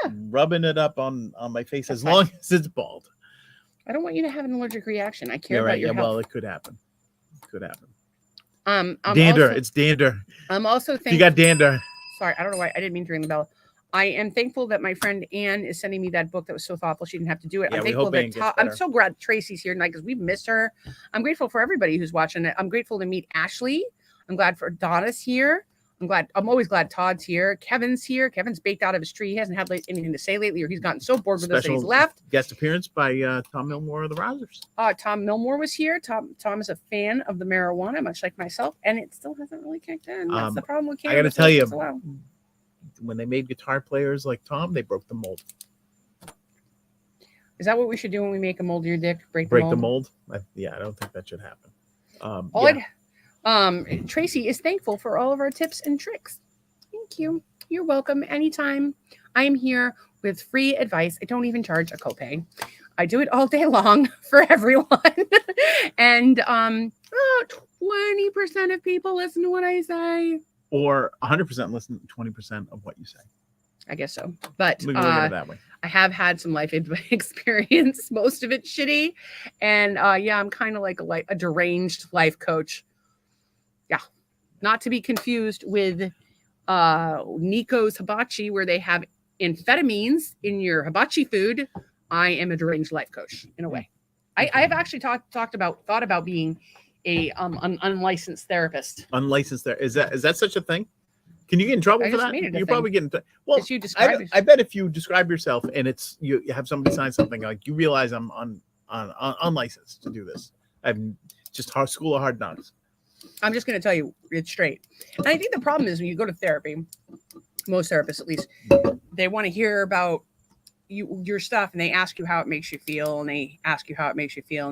Yeah. Rubbing it up on my face as long as it's bald. I don't want you to have an allergic reaction. I care about your health. Well, it could happen. Dander. It's dander. I'm also thankful. You got dander. Sorry, I don't know why. I didn't mean to ring the bell. I am thankful that my friend Anne is sending me that book that was so thoughtful. She didn't have to do it. Yeah, I'm thankful that I'm so glad Tracy's here tonight because we've missed her. I'm grateful for everybody who's watching it. I'm grateful to meet Ashley. I'm glad for Donna's here. I'm always glad Todd's here. Kevin's here. Kevin's baked out of his tree. He hasn't had anything to say lately, or he's gotten so bored with us that he's left. Guest appearance by Tom Milmore of the Rousers. Tom Milmore was here. Tom is a fan of the marijuana, much like myself, and it still hasn't really kicked in. That's the problem with cannabis. I got to tell you, when they made guitar players like Tom, they broke the mold. Is that what we should do when we make a mold of your dick? Break the mold? I don't think that should happen. Tracy is thankful for all of our tips and tricks. Thank you. You're welcome. Anytime. I am here with free advice. I don't even charge a copay. I do it all day long for everyone. And 20% of people listen to what I say. Or 100% listen to 20% of what you say. I guess so. But we can look at it that way. I have had some life experience. Most of it's shitty. And I'm kind of like a deranged life coach. Yeah. Not to be confused with Nico's Hibachi, where they have amphetamines in your hibachi food. I am a deranged life coach in a way. I've actually thought about being an unlicensed therapist. Unlicensed there. Is that such a thing? Can you get in trouble for that? You're probably getting well. I bet if you describe yourself and it's you have somebody sign something like you realize I'm unlicensed to do this. I'm just school of hard knocks. I'm just going to tell you it's straight. And I think the problem is when you go to therapy, most therapists at least, they want to hear about your stuff and they ask you how it makes you feel and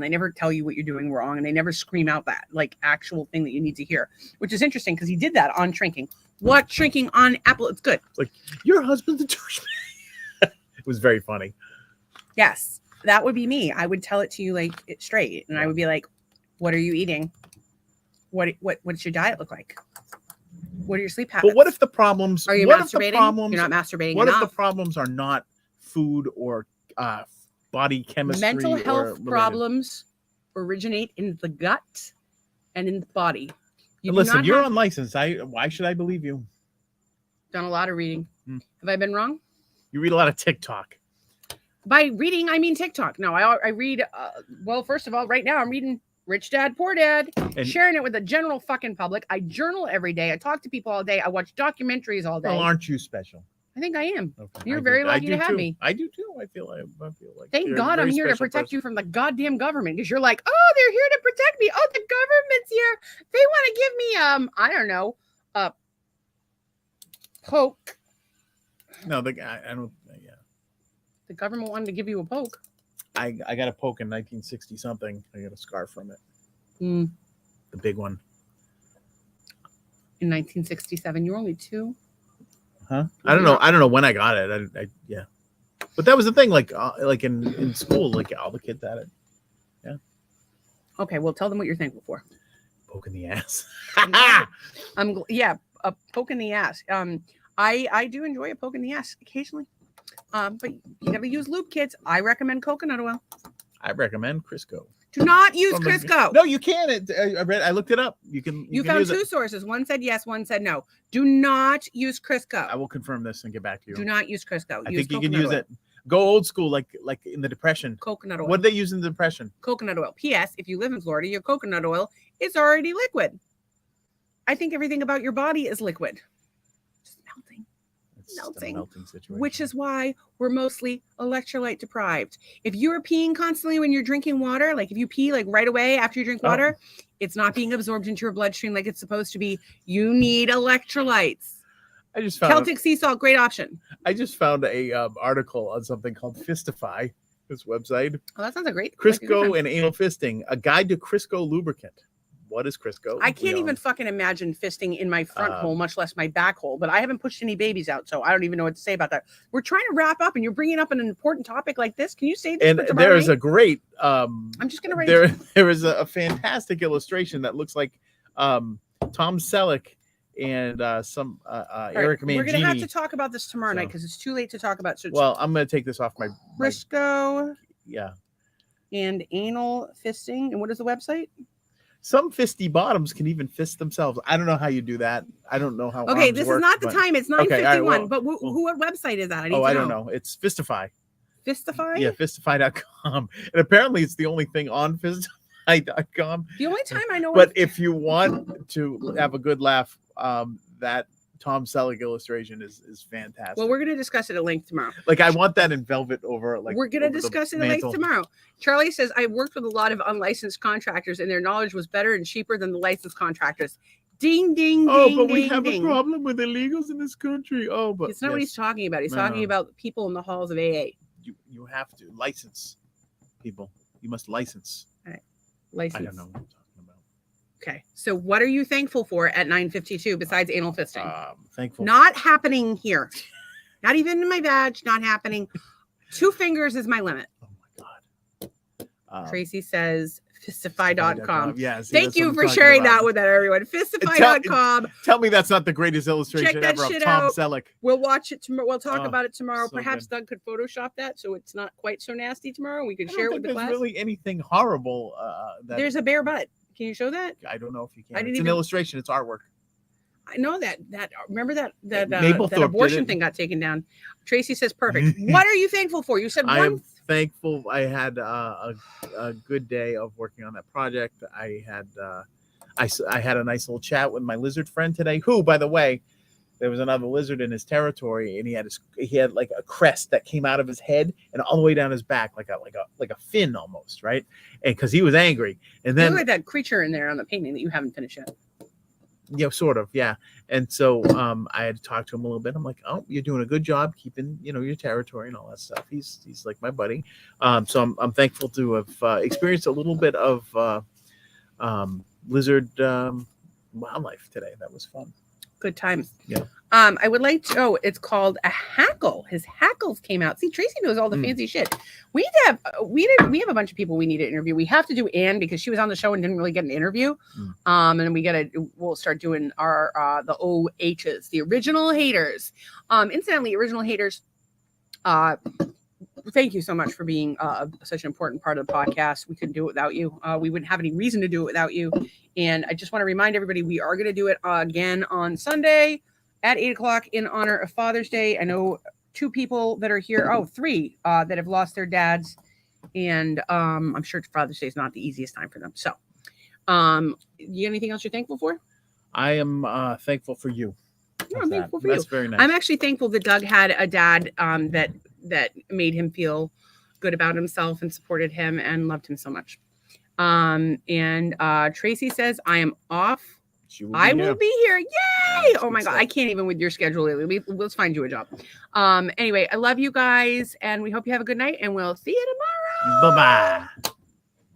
they never tell you what you're doing wrong and they never scream out that like actual thing that you need to hear, which is interesting because he did that on Shrinking. What Shrinking on Apple? It's good. It's like your husband's a douchebag. It was very funny. Yes, that would be me. I would tell it to you like it's straight and I would be like, what are you eating? What's your diet look like? What are your sleep habits? But what if the problems are you masturbating? You're not masturbating. What if the problems are not food or body chemistry? Mental health problems originate in the gut and in the body. Listen, you're unlicensed. Why should I believe you? Done a lot of reading. Have I been wrong? You read a lot of TikTok. By reading, I mean TikTok. No, I read. First of all, right now I'm reading Rich Dad, Poor Dad, and sharing it with the general fucking public. I journal every day. I talk to people all day. I watch documentaries all day. Well, aren't you special? I think I am. Okay. You're very lucky to have me. I do too. I feel like. Thank God I'm here to protect you from the goddamn government because you're like, oh, they're here to protect me. Oh, the government's here. They want to give me I don't know, a poke. No, the guy. I don't. Yeah. The government wanted to give you a poke. I got a poke in 1960 something. I got a scar from it. The big one. In 1967, you were only 2. Huh? I don't know. I don't know when I got it. Yeah. But that was the thing. Like in school, like all the kids had it. Yeah. Okay. Well, tell them what you're thankful for. Poke in the ass. A poke in the ass. I do enjoy a poke in the ass occasionally. But you gotta use lube, kids. I recommend coconut oil. I recommend Crisco. Do not use Crisco. No, you can. I looked it up. You can. You found 2 sources. One said yes, one said no. Do not use Crisco. I will confirm this and get back to you. Do not use Crisco. I think you can use it. Go old school, like in the Depression. Coconut oil. What did they use in the Depression? Coconut oil. P.S. If you live in Florida, your coconut oil is already liquid. I think everything about your body is liquid. Just melting. melting, melting situation. which is why we're mostly electrolyte deprived. If you're peeing constantly when you're drinking water, like if you pee like right away after you drink water, it's not being absorbed into your bloodstream like it's supposed to be. You need electrolytes. I just found Celtic sea salt, great option. I just found a article on something called Fistify, this website. Oh, that sounds great. Crisco and anal fisting, a guide to Crisco lubricant. What is Crisco? I can't even fucking imagine fisting in my front hole, much less my back hole. But I haven't pushed any babies out, so I don't even know what to say about that. We're trying to wrap up, and you're bringing up an important topic like this. Can you say this? And there is a great. I'm just gonna write. There is a fantastic illustration that looks like Tom Selleck and Eric Mangini. We're gonna have to talk about this tomorrow night because it's too late to talk about. So well, I'm gonna take this off my Crisco. Yeah. And anal fisting. And what is the website? Some fisty bottoms can even fist themselves. I don't know how you do that. I don't know how. Okay, this is not the time. It's 9:51. Okay, right, well, but what website is that? I don't know. It's Fistify. Fistify? Yeah, Fistify.com. And apparently it's the only thing on Fistify.com. The only time I know. But if you want to have a good laugh, that Tom Selleck illustration is fantastic. Well, we're going to discuss it at length tomorrow. Like I want that in velvet over. Like we're going to discuss it at length tomorrow. Charlie says I worked with a lot of unlicensed contractors, and their knowledge was better and cheaper than the licensed contractors. Ding, ding, oh, ding, but ding, we have ding. a problem with illegals in this country. Oh, but it's not what he's talking about. He's talking about people in the halls of AA. You have to license people. You must license. All right. License. I don't know what I'm talking about. Okay. So what are you thankful for at 9:52 besides anal fisting? Thankful. Not happening here. Not even in my badge. Not happening. 2 fingers is my limit. Oh my God. Tracy says Fistify.com. Yeah. Thank you for sharing that with everyone. Fistify.com. Tell me that's not the greatest illustration Check that ever shit of Tom out. Selleck. We'll watch it tomorrow. We'll talk about it tomorrow. So Perhaps good. Doug could Photoshop that so it's not quite so nasty tomorrow. We could I share it don't with the think class. there's really anything horrible. There's a bare butt. Can you show that? I don't know if you can. I didn't It's an even- illustration. It's artwork. I know that remember that Maplethorpe abortion thing got taken down. Tracy says perfect. What are you thankful for? You said I one. am thankful I had a good day of working on that project. I had a nice little chat with my lizard friend today, who, by the way, there was another lizard in his territory, and he had like a crest that came out of his head and all the way down his back, like a fin almost, right? And because he was angry, and then look at that creature in there on the painting that you haven't finished yet. Yeah, sort of, yeah. And so I had to talk to him a little bit. I'm like, oh, you're doing a good job keeping, your territory and all that stuff. He's like my buddy. So I'm thankful to have experienced a little bit of lizard wildlife today. That was fun. Good times. Yeah. I would like to. Oh, it's called a hackle. His hackles came out. See, Tracy knows all the fancy shit. We have a bunch of people we need to interview. We have to do Anne because she was on the show and didn't really get an interview. And we'll start doing our the OHs, the original haters. Incidentally, original haters. Thank you so much for being such an important part of the podcast. We couldn't do it without you. We wouldn't have any reason to do it without you. And I just want to remind everybody, we are going to do it again on Sunday at 8:00 in honor of Father's Day. I know 2 people that are here. Oh, 3 that have lost their dads. And I'm sure Father's Day is not the easiest time for them. So you got anything else you're thankful for? I am thankful for you. No, I'm thankful for That's you. very nice. I'm actually thankful that Doug had a dad that made him feel good about himself and supported him and loved him so much. And Tracy says, I am off. I will be here. Yay! Oh my God. I can't even with your schedule lately. Let's find you a job. Anyway, I love you guys and we hope you have a good night and we'll see you tomorrow. Bye-bye.